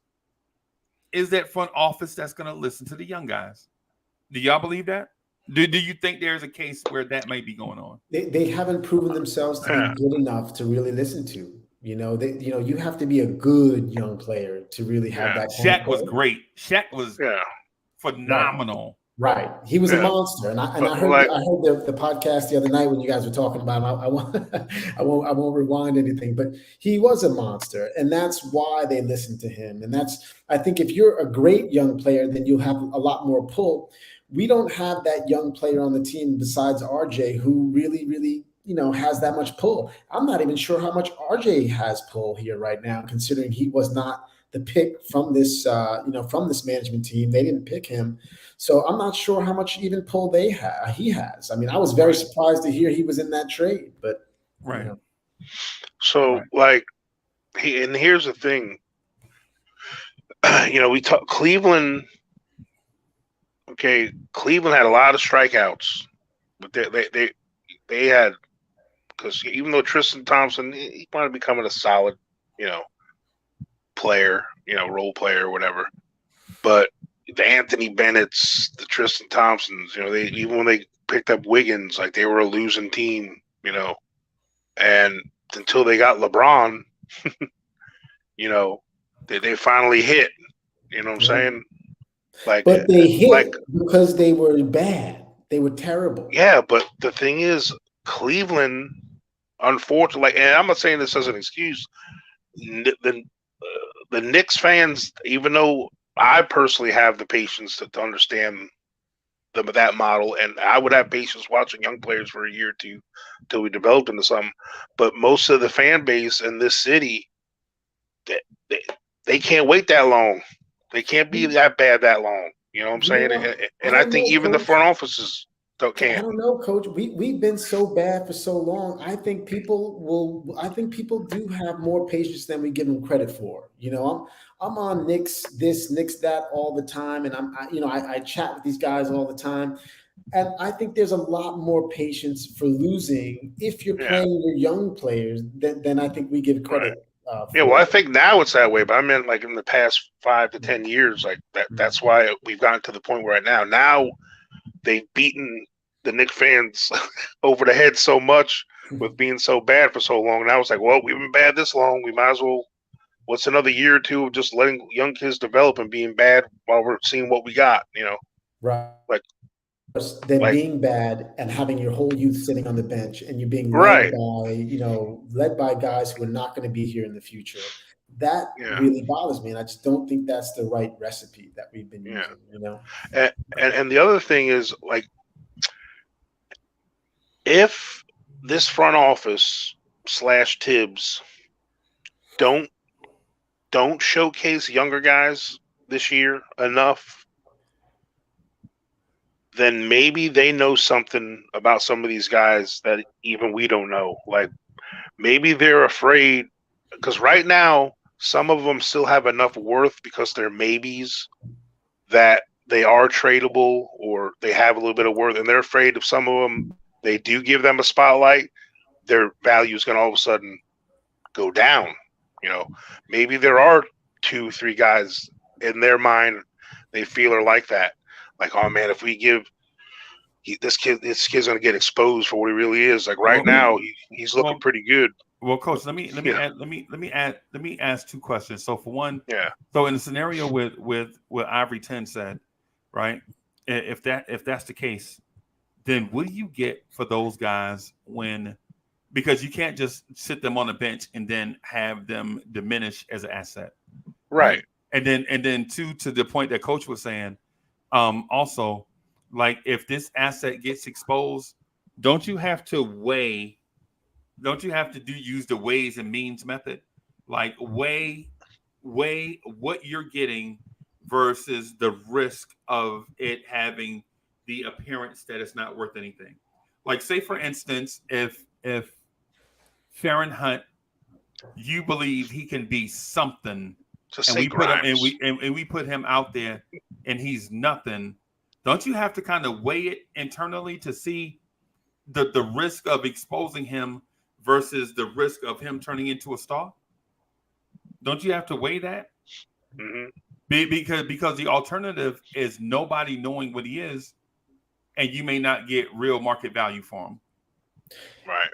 is that front office that's going to listen to the young guys. Do y'all believe that? Do you think there's a case where that might be going on? They haven't proven themselves to be good enough to really listen to. You have to be a good young player to really have that. Shaq was great. Shaq was phenomenal. Right, he was a monster, and I heard the podcast the other night when you guys were talking about him. I won't rewind anything, but he was a monster, and that's why they listened to him. And I think if you're a great young player, then you'll have a lot more pull. We don't have that young player on the team besides RJ who really, really, has that much pull. I'm not even sure how much RJ has pull here right now, considering he was not the pick from this, from this management team. They didn't pick him. So I'm not sure how much even pull he has. I mean, I was very surprised to hear he was in that trade, but right. So and here's the thing, we talk Cleveland. Okay, Cleveland had a lot of strikeouts, but they had, because even though Tristan Thompson, he might be becoming a solid, player, role player or whatever, but the Anthony Bennett's, the Tristan Thompsons, they, even when they picked up Wiggins, like, they were a losing team, and until they got LeBron, they finally hit. You know what I'm saying? But they hit because they were bad. They were terrible. Yeah, but the thing is, Cleveland, unfortunately, and I'm not saying this as an excuse, the Knicks fans, even though I personally have the patience to understand that model, and I would have patience watching young players for a year or two until we developed into something, but most of the fan base in this city, they can't wait that long. They can't be that bad that long. You know what I'm saying? And I think even the front offices can't. I don't know, Coach. We've been so bad for so long. I think people do have more patience than we give them credit for. I'm on Knicks this, Knicks that all the time, and I chat with these guys all the time, and I think there's a lot more patience for losing if you're playing your young players than I think we give credit. Right. Well, I think now it's that way, but I meant like in the past 5 to 10 years, like that. That's why we've gotten to the point we're at now. Now they've beaten the Knicks fans over the head so much with being so bad for so long. Now it's like, well, we've been bad this long. We might as well. What's another year or two of just letting young kids develop and being bad while we're seeing what we got? Right. Than being bad and having your whole youth sitting on the bench and you being led by guys who are not going to be here in the future. That really bothers me, and I just don't think that's the right recipe that we've been using. And the other thing is, like, if this front office / Tibbs don't showcase younger guys this year enough, then maybe they know something about some of these guys that even we don't know. Like, maybe they're afraid, because right now some of them still have enough worth because they're maybes that they are tradable or they have a little bit of worth, and they're afraid if some of them, they do give them a spotlight, their value is going to all of a sudden go down. Maybe there are 2-3 guys in their mind they feel are like that. Like, oh man, if we give this kid's gonna get exposed for what he really is. Like right now, he's looking pretty good. Well, Coach, let me ask two questions. So for one, so in the scenario with what Ivory 10 said, right? If that's the case, then what do you get for those guys because you can't just sit them on the bench and then have them diminish as an asset, right? And then two, to the point that Coach was saying, also, like if this asset gets exposed, don't you have to use the ways and means method, like weigh what you're getting versus the risk of it having the appearance that it's not worth anything. Like, say for instance, if Farron Hunt, you believe he can be something, and we put him out there and he's nothing, don't you have to kind of weigh it internally to see the risk of exposing him versus the risk of him turning into a star? Don't you have to weigh that? Mm-hmm. Because the alternative is nobody knowing what he is, and you may not get real market value for him. Right.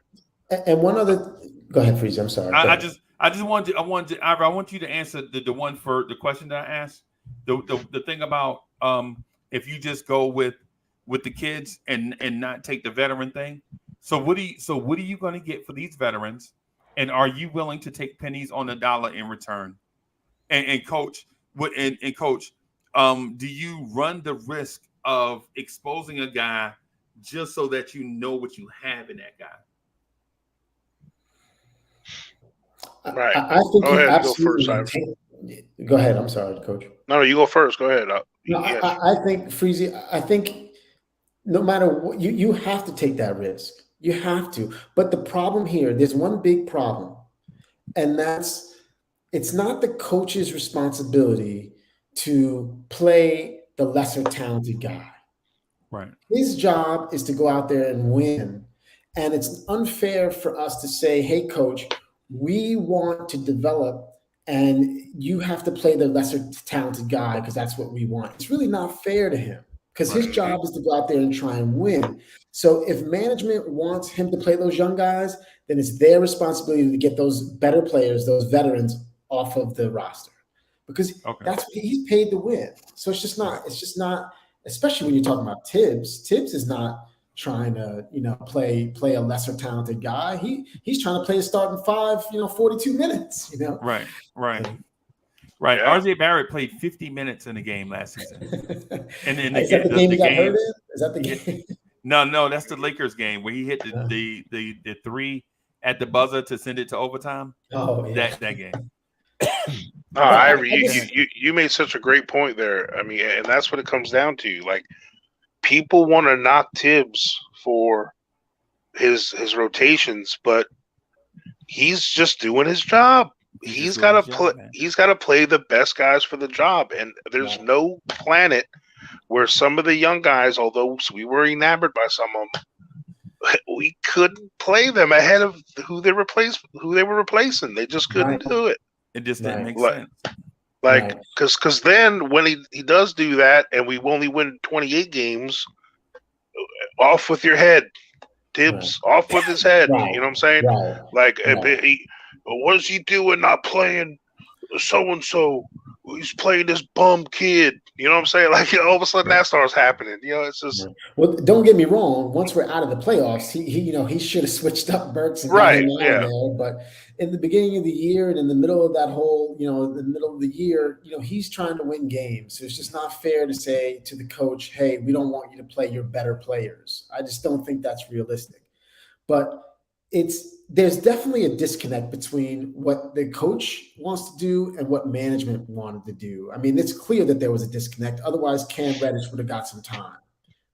And one other, go ahead, Freeze. I'm sorry. I want you to answer the one for the question that I asked. The thing about if you just go with the kids and not take the veteran thing. So what are you going to get for these veterans? And are you willing to take pennies on the dollar in return? And Coach, Coach, do you run the risk of exposing a guy just so that you know what you have in that guy? Right. I think go you ahead, absolutely go first. Go ahead. I'm sorry, Coach. No, you go first. Go ahead. I think, Freezy, I think no matter what, you have to take that risk. You have to. But the problem here, there's one big problem, and that's it's not the coach's responsibility to play the lesser talented guy. Right. His job is to go out there and win. And it's unfair for us to say, hey, coach, we want to develop and you have to play the lesser talented guy because that's what we want. It's really not fair to him because his job is to go out there and try and win. So if management wants him to play those young guys, then it's their responsibility to get those better players, those veterans off of the roster because that's what he's paid to win. So it's just not, especially when you're talking about Tibbs. Tibbs is not trying to, play a lesser talented guy. He's trying to play a starting five, 42 minutes, Right. Yeah. RJ Barrett played 50 minutes in the game last season. And then is that the game he got hurt in? Is that the game? No, that's the Lakers game where he hit the three at the buzzer to send it to overtime. Oh, yeah. That game. You made such a great point there. I mean, and that's what it comes down to. Like, people want to knock Tibbs for his rotations, but he's just doing his job. He's got to play the best guys for the job, and there's no planet where some of the young guys, although we were enamored by some of them, we couldn't play them ahead of who they were replacing. They just couldn't do it. It just didn't make sense. Like, because then when he does do that, and we only win 28 games, off with your head, Tibbs, off with his head. Right. You know what I'm saying? Right. Like, what is he doing? Not playing so and so. He's playing this bum kid. You know what I'm saying? Like, all of a sudden that starts happening. It's just. Well, don't get me wrong. Once we're out of the playoffs, he should have switched up Burks and got him out there. But in the beginning of the year and in the middle of that whole, in the middle of the year, he's trying to win games. So it's just not fair to say to the coach, hey, we don't want you to play your better players. I just don't think that's realistic. But there's definitely a disconnect between what the coach wants to do and what management wanted to do. I mean, it's clear that there was a disconnect. Otherwise, Cam Reddish would have got some time.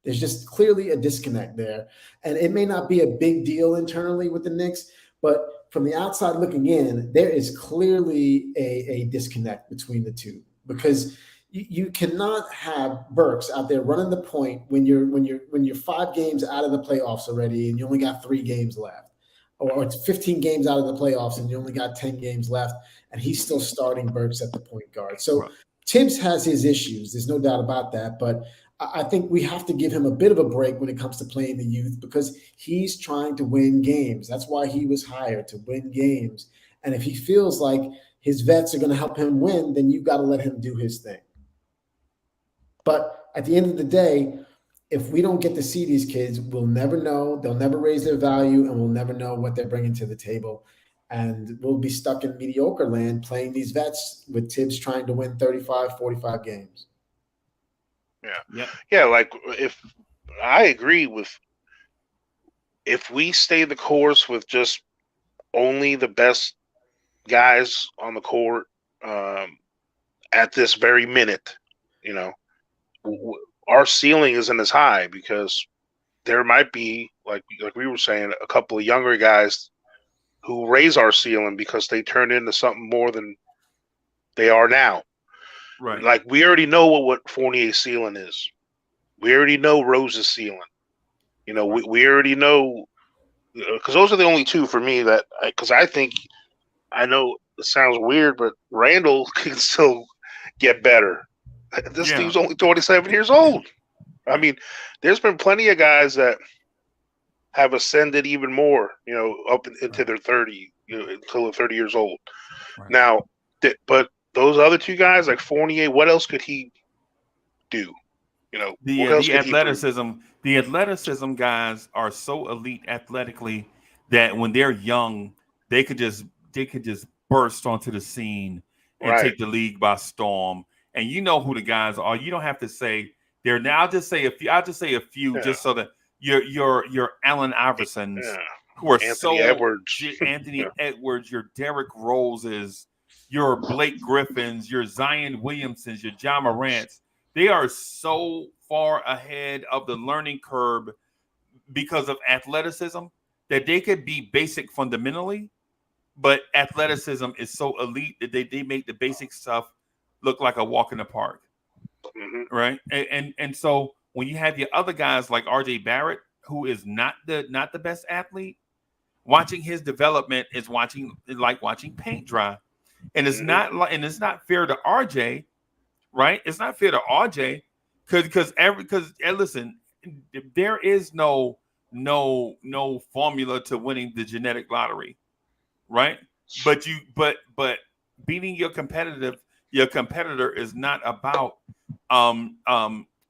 There's just clearly a disconnect there. And it may not be a big deal internally with the Knicks, but from the outside looking in, there is clearly a disconnect between the two because you cannot have Burks out there running the point when you're 5 games out of the playoffs already and you only got 3 games left. Or it's 15 games out of the playoffs and you only got 10 games left, and he's still starting Burks at the point guard. So Tibbs has his issues. There's no doubt about that. But I think we have to give him a bit of a break when it comes to playing the youth because he's trying to win games. That's why he was hired, to win games. And if he feels like his vets are going to help him win, then you've got to let him do his thing. But at the end of the day, if we don't get to see these kids, we'll never know. They'll never raise their value, and we'll never know what they're bringing to the table. And we'll be stuck in mediocre land playing these vets with Tibbs trying to win 35, 45 games. Yeah. Like if I agree with, if we stay the course with just only the best guys on the court at this very minute, our ceiling isn't as high because there might be, like we were saying, a couple of younger guys who raise our ceiling because they turn into something more than they are now. Right. Like we already know what Fournier's ceiling is. We already know Rose's ceiling. We already know, because those are the only two for me that, because I know it sounds weird, but Randall can still get better. This dude's only 27 years old. I mean, there's been plenty of guys that have ascended even more, up into their 30, until they're 30 years old. Right. Now, but those other two guys, like Fournier, what else could he do? The athleticism guys are so elite athletically that when they're young, they could just burst onto the scene and take the league by storm. And you know who the guys are. You don't have to say they're now. I'll just say a few, just so that your Allen Iversons, who are Anthony Edwards, Edwards, your Derrick Roses, your Blake Griffins, your Zion Williamsons, your John Morants. They are so far ahead of the learning curve because of athleticism that they could be basic fundamentally, but athleticism is so elite that they make the basic stuff look like a walk in the park. Mm-hmm. Right. And so when you have your other guys like RJ Barrett, who is not the best athlete, watching his development is watching paint dry. And it's not fair to RJ. Right? It's not fair to RJ because listen, there is no formula to winning the genetic lottery, right? But beating your competitor is not about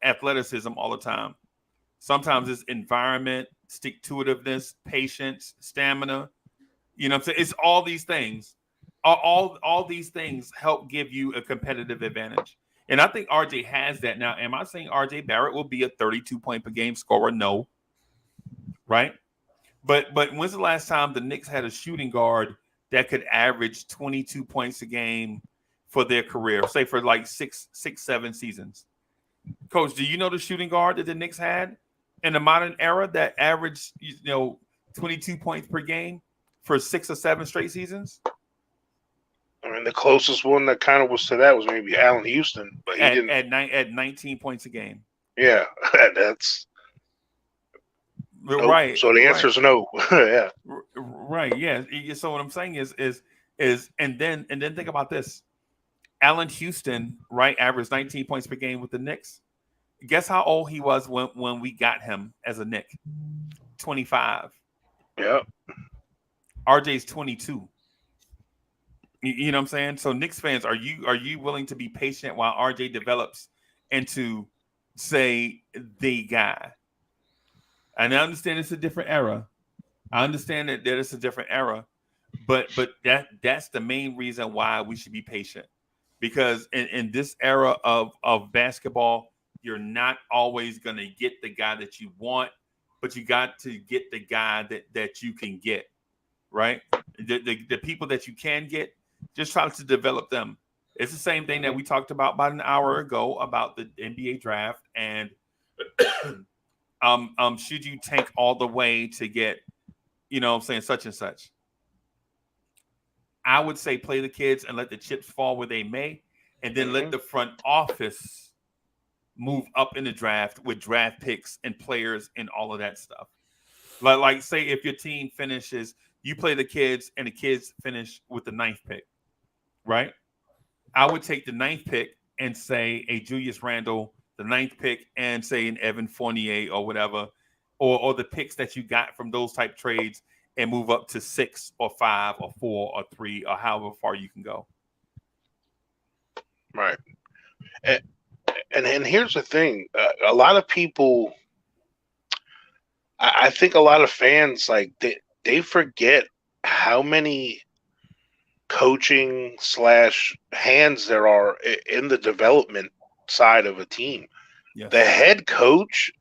athleticism all the time. Sometimes it's environment, stick-to-itiveness, patience, stamina. You know what I'm saying? It's all these things. All these things help give you a competitive advantage. And I think RJ has that now. Am I saying RJ Barrett will be a 32-point per game scorer? No. Right? But when's the last time the Knicks had a shooting guard that could average 22 points a game for their career, say for like 7 seasons? Coach, do you know the shooting guard that the Knicks had in the modern era that averaged 22 points per game for 6 or 7 straight seasons? I mean, the closest one that kind of was to that was maybe Allen Houston, but he didn't at 19 points a game. Yeah, that's right. Nope. So the answer is no. Yeah. Right. Yeah. So what I'm saying is and then think about this. Allen Houston, right, averaged 19 points per game with the Knicks. Guess how old he was when we got him as a Knick? 25. Yeah. RJ's 22. You know what I'm saying? So Knicks fans, are you willing to be patient while RJ develops into, say, the guy? And I understand it's a different era. I understand that it's a different era, but that's the main reason why we should be patient. Because in this era of basketball, you're not always going to get the guy that you want, but you got to get the guy that you can get, right? The people that you can get, just try to develop them. It's the same thing that we talked about an hour ago about the NBA draft. And should you tank all the way to get, such and such? I would say play the kids and let the chips fall where they may, and then let the front office move up in the draft with draft picks and players and all of that stuff. Like say if your team finishes, you play the kids and the kids finish with the 9th pick, right? I would take the 9th pick and say, hey, Julius Randle, the 9th pick and say an Evan Fournier or whatever, or the picks that you got from those type trades and move up to 6 or 5 or 4 or 3 or however far you can go. Right. And here's the thing. A lot of people, I think a lot of fans, like they forget how many coaching / hands there are in the development side of a team. Yes. The head coach,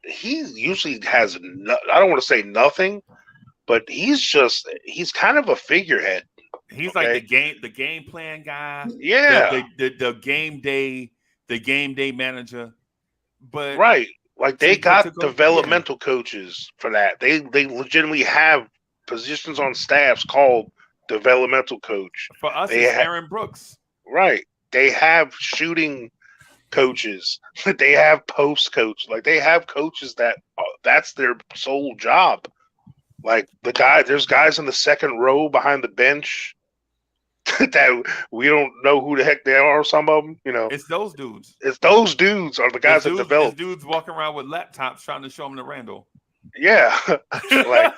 he usually has I don't want to say nothing, but he's kind of a figurehead. He's like the game plan guy. Yeah. The game day manager. But right. Like they got developmental coaches for that. They legitimately have positions on staffs called developmental coach. For us, it's Aaron Brooks. Right. They have shooting coaches. They have post coach. Like they have coaches that's their sole job. Like there's guys in the second row behind the bench that we don't know who the heck they are. Some of them, it's those dudes. It's those dudes are the guys that develop. Dudes walking around with laptops trying to show them to Randall. Yeah, like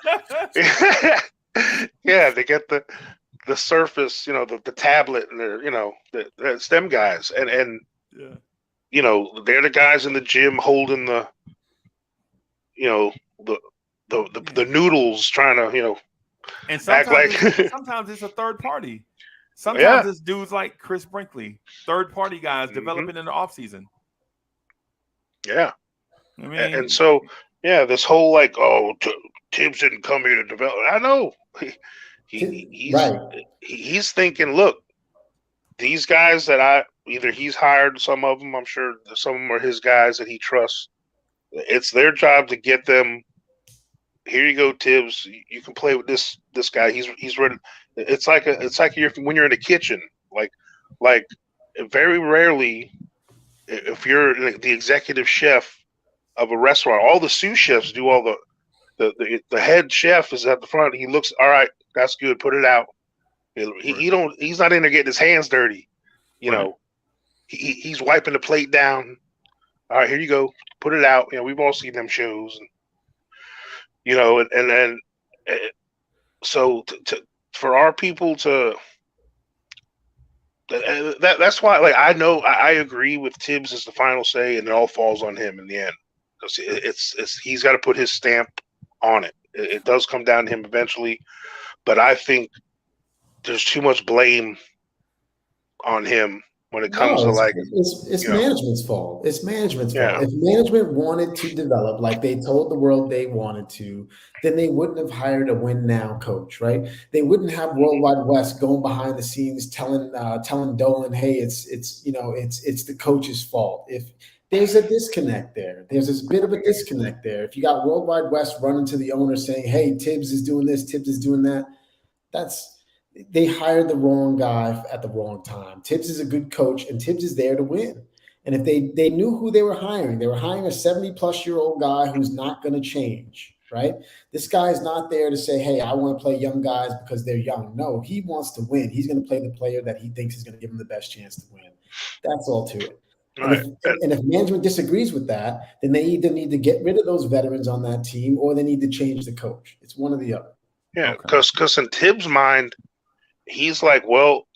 yeah, they get the Surface, the tablet, and it's them guys, and they're the guys in the gym holding the noodles, trying to and sometimes it's a third party. Sometimes it's dudes like Chris Brinkley, third party guys developing in the offseason. Yeah, I mean, and so this whole Tibbs didn't come here to develop. I know he's thinking, look, these guys that either he's hired, some of them, I'm sure some of them are his guys that he trusts. It's their job to get them. Here you go, Tibbs. You can play with this guy. He's ready. It's like when you're in the kitchen. Like very rarely, if you're the executive chef of a restaurant, all the sous chefs do all the head chef is at the front. He looks, all right, that's good. Put it out. He's not in there getting his hands dirty. He's wiping the plate down. All right, here you go. Put it out. We've all seen them shows. And then so for our people to that's why, I agree with Tibbs as the final say, and it all falls on him in the end, because it's he's got to put his stamp on it. It does come down to him eventually, but I think there's too much blame on him when it comes to it's management's fault. It's management's fault. If management wanted to develop like they told the world they wanted to, then they wouldn't have hired a win now coach, right? They wouldn't have Worldwide West going behind the scenes telling Dolan, hey, it's the coach's fault. If there's a disconnect there, there's this bit of a disconnect there. If you got Worldwide West running to the owner saying, hey, Tibbs is doing this, Tibbs is doing that, they hired the wrong guy at the wrong time. Tibbs is a good coach, and Tibbs is there to win. And if they knew who they were hiring a 70-plus-year-old guy who's not going to change, right? This guy is not there to say, hey, I want to play young guys because they're young. No, he wants to win. He's going to play the player that he thinks is going to give him the best chance to win. That's all to it. And if management disagrees with that, then they either need to get rid of those veterans on that team or they need to change the coach. It's one or the other. Yeah, because in Tibbs' mind, he's like, well,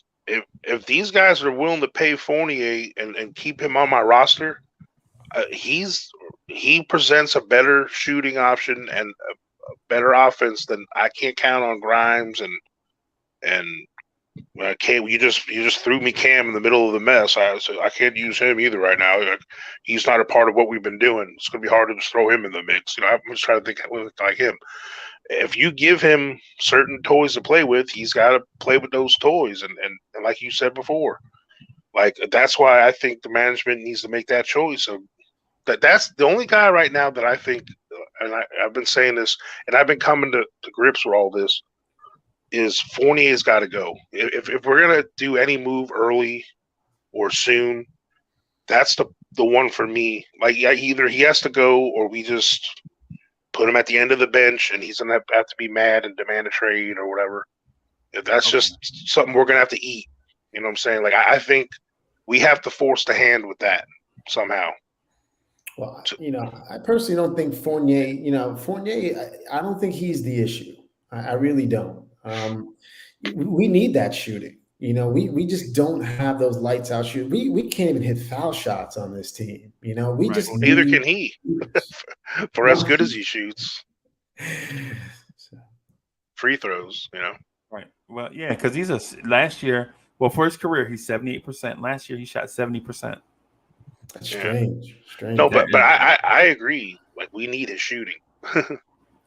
if these guys are willing to pay Fournier and keep him on my roster, he presents a better shooting option and a better offense than I can't count on Grimes and I can't. You just threw me Cam in the middle of the mess. So I can't use him either right now. He's not a part of what we've been doing. It's going to be hard to just throw him in the mix. I'm just trying to think like him. If you give him certain toys to play with, he's got to play with those toys. And like you said before, that's why I think the management needs to make that choice. So that's the only guy right now that I think, and I've been saying this, and I've been coming to grips with all this, is Fournier's got to go. If we're going to do any move early or soon, that's the one for me. Either he has to go or we just put him at the end of the bench, and he's going to have to be mad and demand a trade or whatever. That's just something we're going to have to eat. You know what I'm saying? I think we have to force the hand with that. somehow. Well, I personally don't think Fournier, I don't think he's the issue. I really don't. We need that shooting. We just don't have those lights out shoot. We can't even hit foul shots on this team. We just Well, neither can need he. For as good as he shoots, free throws, Right. Well, yeah, because last year. Well, for his career, he's 78%. Last year, he shot 70%. That's strange. No, but I agree. Like, we need his shooting.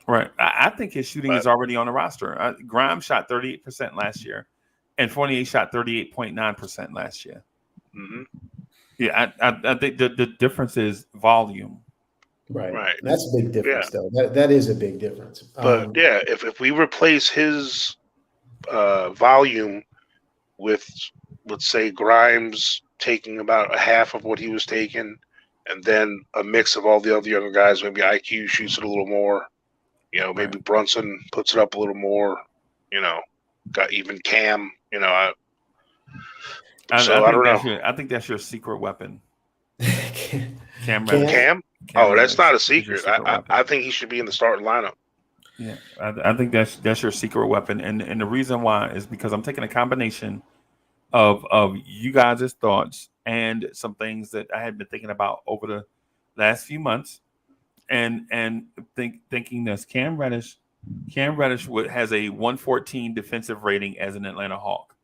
Right. I think his shooting is already on the roster. Grimes shot 38% last year, and Fournier shot 38.9% last year. Mm-hmm. Yeah, I think the difference is volume. Right. That's a big difference, though. That is a big difference. But if we replace his volume with, let's say, Grimes taking about a half of what he was taking, and then a mix of all the other younger guys, maybe IQ shoots it a little more, maybe Brunson puts it up a little more, got even Cam, I don't know. I think that's your secret weapon. Cam? Oh, that's not a secret. I think he should be in the starting lineup. Yeah, I think that's your secret weapon, and the reason why is because I'm taking a combination of you guys' thoughts and some things that I had been thinking about over the last few months, and thinking this Cam Reddish has a 114 defensive rating as an Atlanta Hawk,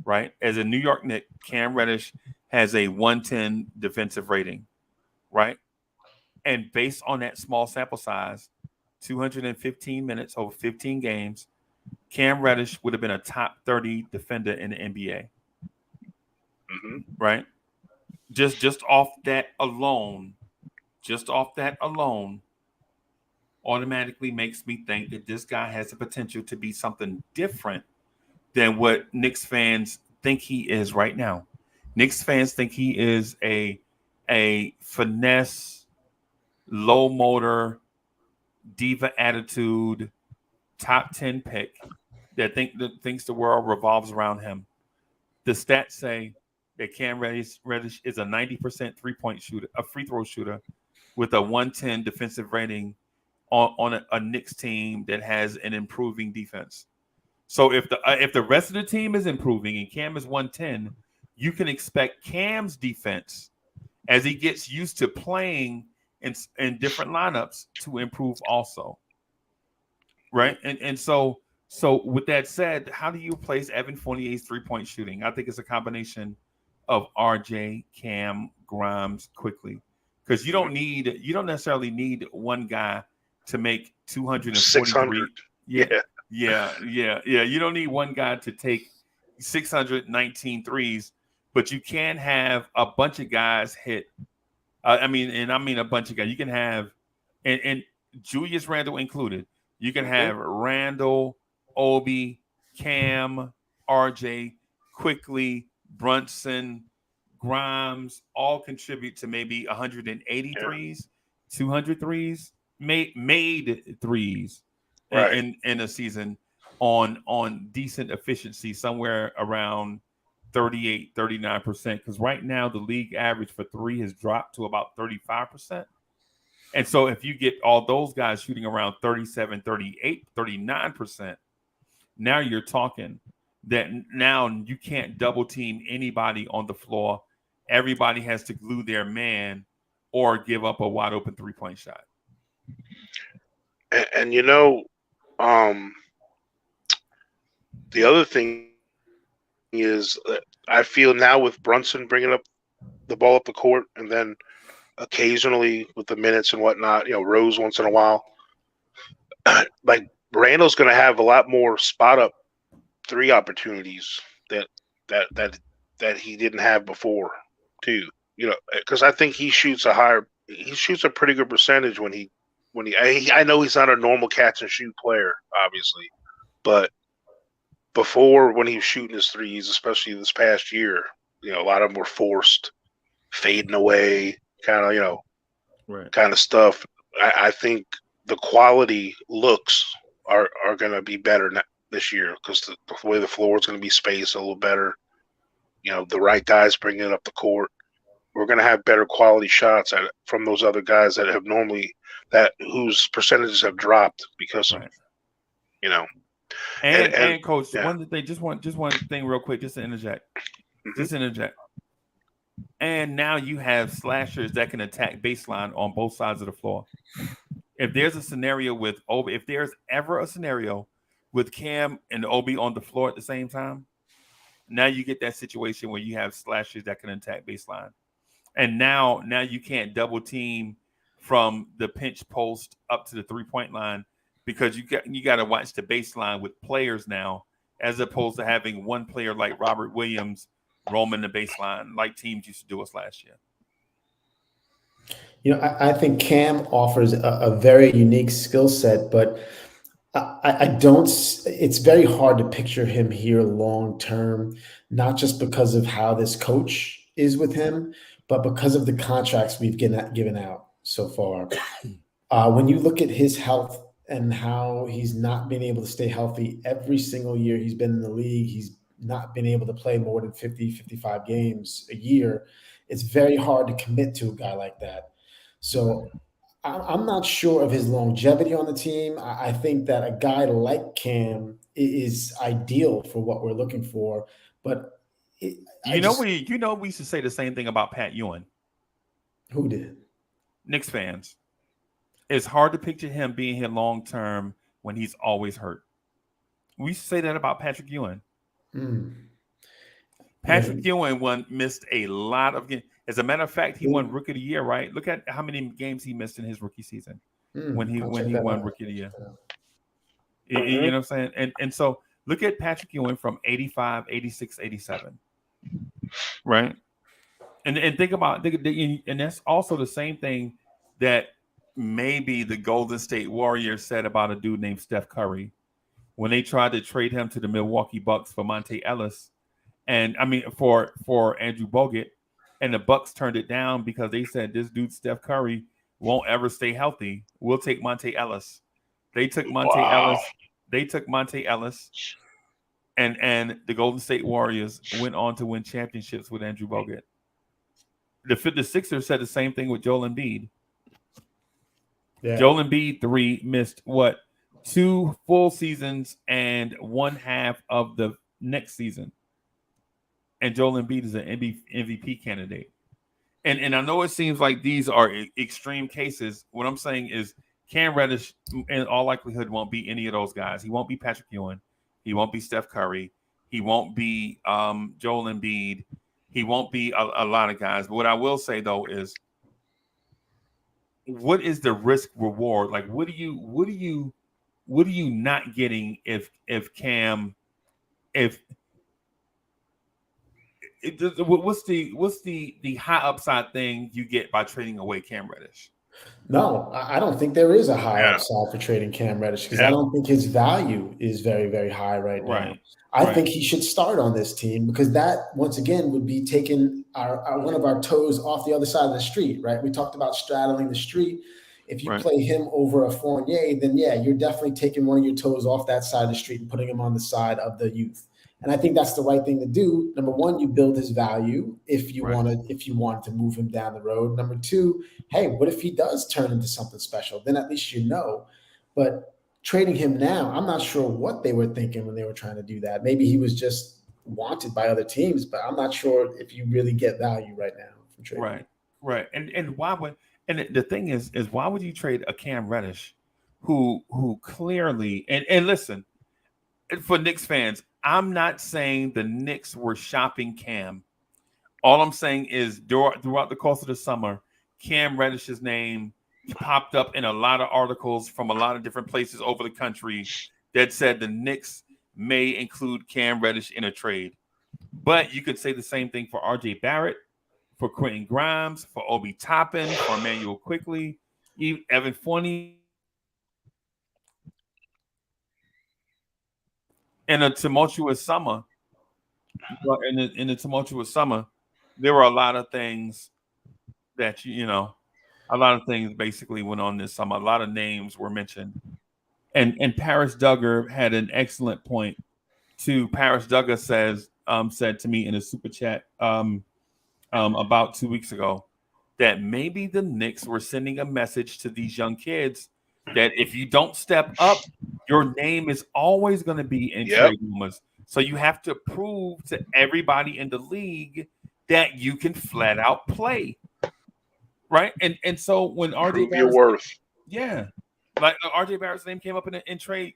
right? As a New York Knick, Cam Reddish has a 110 defensive rating, right? And based on that small sample size, 215 minutes over 15 games, Cam Reddish would have been a top 30 defender in the NBA. Mm-hmm. Right? Just off that alone, automatically makes me think that this guy has the potential to be something different than what Knicks fans think he is right now. Knicks fans think he is a finesse, low motor, diva attitude, top 10 pick that thinks the world revolves around him. The stats say that Cam Reddish is a 90% three-point shooter, a free throw shooter, with a 110 defensive rating on a Knicks team that has an improving defense. So if the rest of the team is improving and Cam is 110, you can expect Cam's defense, as he gets used to playing in different lineups, to improve also. Right? And so with that said, how do you replace Evan Fournier's three-point shooting? I think it's a combination of RJ, Cam, Grimes, quickly. Because you don't necessarily need one guy to make 243. 600. Yeah. You don't need one guy to take 619 threes, but you can have a bunch of guys hit. I mean a bunch of guys. You can have, and Julius Randle included. You can have Randle, Obi, Cam, RJ, quickly, Brunson, Grimes, all contribute to maybe 180 threes, 200 threes, made threes in a season on decent efficiency, somewhere around 38, 39%. Because right now the league average for three has dropped to about 35%. And so if you get all those guys shooting around 37, 38, 39%, now you're talking that now you can't double team anybody on the floor. Everybody has to glue their man or give up a wide open 3-point shot. And the other thing is that I feel now with Brunson bringing up the ball up the court, and then occasionally with the minutes and whatnot, Rose once in a while, like Randall's going to have a lot more spot up three opportunities that he didn't have before too, because I think he shoots a pretty good percentage when I know he's not a normal catch and shoot player, obviously, but before, when he was shooting his threes, especially this past year, a lot of them were forced, fading away, kind of stuff. I think the quality looks are going to be better this year because the way the floor is going to be spaced a little better. The right guys bringing it up the court. we're going to have better quality shots from those other guys that have normally whose percentages have dropped because of, you know. And coach, yeah. one thing, just one thing real quick, just to interject. Just interject. And now you have slashers that can attack baseline on both sides of the floor. If there's a scenario with Obi, if there's ever a scenario with Cam and Obi on the floor at the same time, now you get that situation where you have slashers that can attack baseline. And now you can't double team from the pinch post up to the 3-point line because you got to watch the baseline with players now, as opposed to having one player like Robert Williams roaming the baseline like teams used to do us last year. You know, I think Cam offers a very unique skill set, but I don't. It's very hard to picture him here long term, not just because of how this coach is with him, but because of the contracts we've given out so far. When you look at his health and how he's not been able to stay healthy every single year he's been in the league, he's not been able to play more than 50, 55 games a year. It's very hard to commit to a guy like that. So I'm not sure of his longevity on the team. I think that a guy like Cam is ideal for what we're looking for. But we used to say the same thing about Pat Ewing. Who did? Knicks fans. It's hard to picture him being here long term when he's always hurt. We used to say that about Patrick Ewing. Patrick Ewing missed a lot of games. As a matter of fact, he won Rookie of the Year, right? Look at how many games he missed in his rookie season when he won Rookie of the Year. You know what I'm saying? And so look at Patrick Ewing from 85, 86, 87, right? And think about, and that's also the same thing that maybe the Golden State Warriors said about a dude named Steph Curry when they tried to trade him to the Milwaukee Bucks for Monte Ellis, and I mean for Andrew Bogut. And the Bucks turned it down because they said this dude Steph Curry won't ever stay healthy. We'll take Monte Ellis. They took Monte Ellis. They took Monte Ellis, and the Golden State Warriors went on to win championships with Andrew Bogut. The Sixers said the same thing with Joel Embiid. Yeah. Joel Embiid 3 missed 2 full seasons and 1/2 of the next season. And Joel Embiid is an MVP candidate. And I know it seems like these are extreme cases. What I'm saying is Cam Reddish, in all likelihood, won't be any of those guys. He won't be Patrick Ewing. He won't be Steph Curry. He won't be Joel Embiid. He won't be a lot of guys. But what I will say, though, is what is the risk reward? Like, what are you not getting if Cam what's the high upside thing you get by trading away Cam Reddish? No, I don't think there is a high upside for trading Cam Reddish because I don't think his value is very, very high right now. I think he should start on this team because that, once again, would be taking one of our toes off the other side of the street, right? We talked about straddling the street. If you play him over a Fournier, then you're definitely taking one of your toes off that side of the street and putting him on the side of the youth. And I think that's the right thing to do. Number one, you build his value if you want to move him down the road. Number two, hey, what if he does turn into something special? Then at least you know. But trading him now, I'm not sure what they were thinking when they were trying to do that. Maybe he was just wanted by other teams, but I'm not sure if you really get value right now from trading him. Right. And why would the thing is why would you trade a Cam Reddish who clearly and listen, for Knicks fans, I'm not saying the Knicks were shopping Cam. All I'm saying is throughout the course of the summer, Cam Reddish's name popped up in a lot of articles from a lot of different places over the country that said the Knicks may include Cam Reddish in a trade. But you could say the same thing for RJ Barrett, for Quentin Grimes, for Obi Toppin, for Emmanuel Quickley, Evan Fournier. In a tumultuous summer, in the tumultuous summer, there were a lot of things that a lot of things basically went on this summer. A lot of names were mentioned, and Paris Duggar had an excellent point. Paris Duggar said to me in a super chat, about 2 weeks ago that maybe the Knicks were sending a message to these young kids that if you don't step up, your name is always going to be in trade rumors. So you have to prove to everybody in the league that you can flat out play, right? And so when RJ Prove your worth. Like RJ Barrett's name came up in trade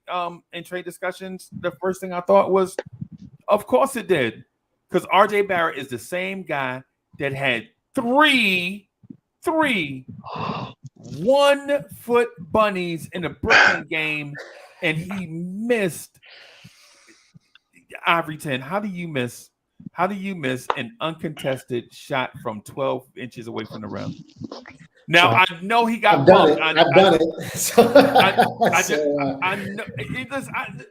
discussions, the first thing I thought was, of course it did, because RJ Barrett is the same guy that had three 1-foot bunnies in a Brooklyn game, and he missed. Ivory 10, how do you miss an uncontested shot from 12 inches away from the rim? Now I know he got bumped. I've done it.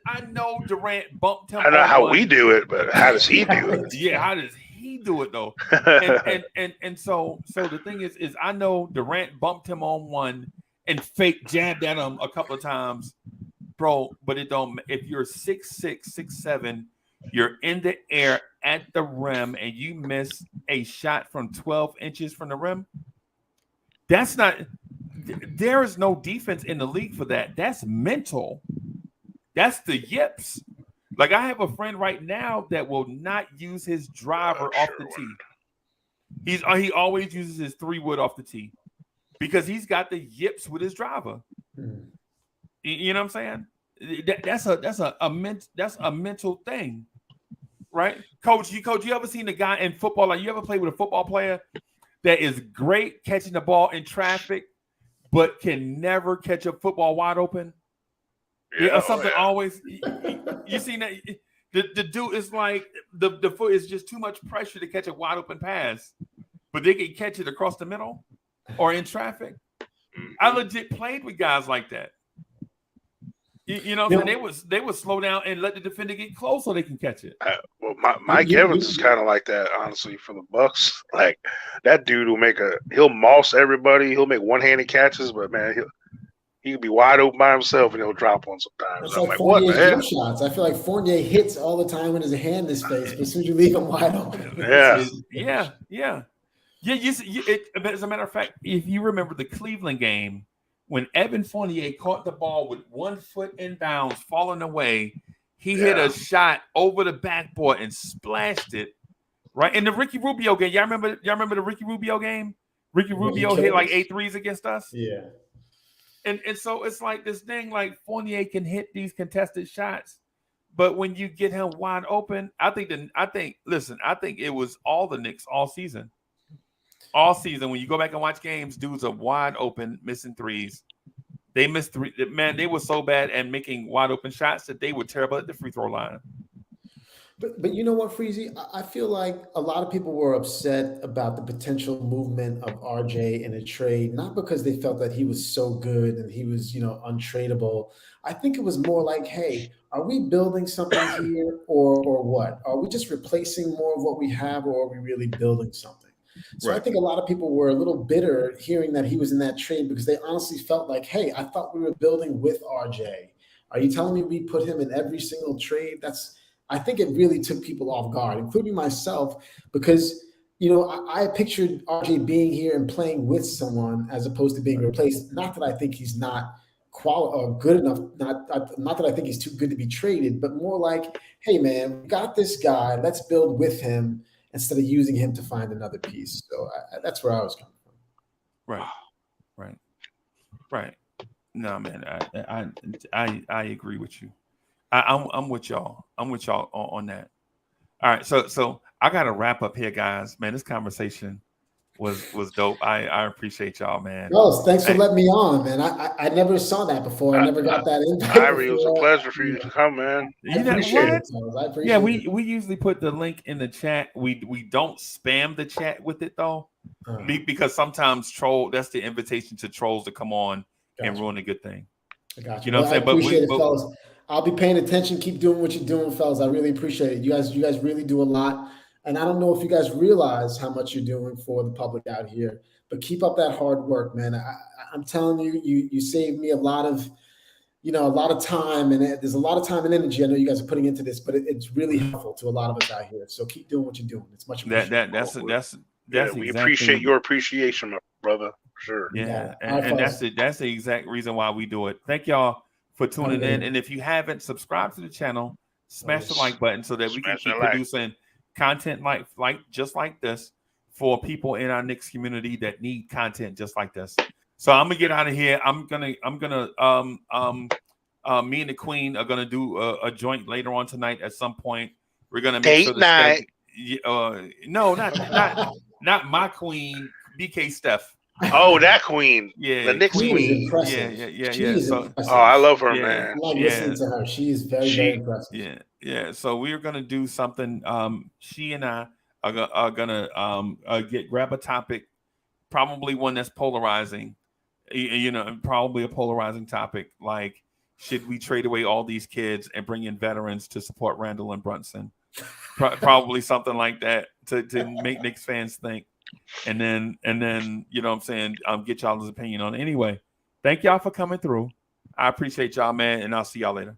I know Durant bumped him. I know how we do it, but how does he do it? Yeah, how does he do it though? and so the thing is I know Durant bumped him on one and fake jabbed at him a couple of times, bro. But it don't. If you're 6'6", 6'7", you're in the air at the rim and you miss a shot from 12 inches from the rim. That's not. There is no defense in the league for that. That's mental. That's the yips. Like I have a friend right now that will not use his driver off the tee. He always uses his 3-wood off the tee because he's got the yips with his driver. You know what I'm saying? That's a mental thing, right? Coach, you ever seen a guy in football? Like you ever played with a football player that is great catching the ball in traffic, but can never catch a football wide open? Or something always. You seen that? The dude is like the foot is just too much pressure to catch a wide open pass, but they can catch it across the middle or in traffic. I legit played with guys like that. You know, they would slow down and let the defender get close so they can catch it. Well, Mike Evans is kind of like that, honestly, for the Bucks. Like that dude he'll moss everybody. He'll make one-handed catches, but man, he can be wide open by himself and he'll drop one sometimes. It's I'm like what the hell? shots. I feel like Fournier hits all the time when his hand is face, but as soon as you leave him wide open. Yeah. As a matter of fact, if you remember the Cleveland game, when Evan Fournier caught the ball with 1 foot inbounds, falling away, he hit a shot over the backboard and splashed it right in the Ricky Rubio game. Y'all remember the Ricky Rubio game? Ricky Rubio hit like 8 threes against us. Yeah. And so it's like this thing, like Fournier can hit these contested shots, but when you get him wide open, I think it was all the Knicks all season. All season, when you go back and watch games, dudes are wide open, missing threes. They missed three. Man, they were so bad at making wide open shots that they were terrible at the free throw line. But you know what, Freezy? I feel like a lot of people were upset about the potential movement of RJ in a trade, not because they felt that he was so good and he was, untradeable. I think it was more like, hey, are we building something here or what? Are we just replacing more of what we have, or are we really building something? So right. I think a lot of people were a little bitter hearing that he was in that trade because they honestly felt like, hey, I thought we were building with RJ. Are you telling me we put him in every single trade? I think it really took people off guard, including myself, because, I pictured RJ being here and playing with someone as opposed to being replaced. Not that I think he's not good enough, not that I think he's too good to be traded, but more like, hey, man, we got this guy. Let's build with him instead of using him to find another piece. So that's where I was coming from. Right. No, man, I agree with you. I'm with y'all. I'm with y'all on that. All right, so I got to wrap up here, guys. Man, this conversation was dope. I appreciate y'all, man. Well, thanks for letting me on, man. I never saw that before. I never got that invite. It was a pleasure for you to come, man. I appreciate it. Yeah, we usually put the link in the chat. We don't spam the chat with it though, because sometimes that's the invitation to trolls to come on and ruin a good thing. I got you. You know what I'm saying? I appreciate it, fellas. I'll be paying attention. Keep doing what you're doing, fellas. I really appreciate it. You guys really do a lot. And I don't know if you guys realize how much you're doing for the public out here, but keep up that hard work, man. I'm telling you, you saved me a lot of time, and there's a lot of time and energy I know you guys are putting into this, but it's really helpful to a lot of us out here. So keep doing what you're doing. It's much appreciated. we appreciate your appreciation, my brother. For sure. Yeah, and that's the exact reason why we do it. Thank y'all for tuning in. And if you haven't subscribed to the channel, smash the like button so that we can keep producing content like just like this for people in our Knicks community that need content just like this. So I'm gonna get out of here. I'm gonna me and the Queen are gonna do a joint later on tonight at some point. We're gonna make sure night. No, not my Queen, BK Steph. Oh, that Queen. Yeah, the Knicks Queen. Yeah. So, I love her, man. I like listening to her. She is very impressive. Yeah. So we're gonna do something. She and I are gonna grab a topic, probably one that's polarizing. Probably a polarizing topic, like should we trade away all these kids and bring in veterans to support Randall and Brunson? Probably something like that to make Knicks fans think. And then you know what I'm saying, get y'all's opinion on it. Anyway, thank y'all for coming through. I appreciate y'all, man, and I'll see y'all later.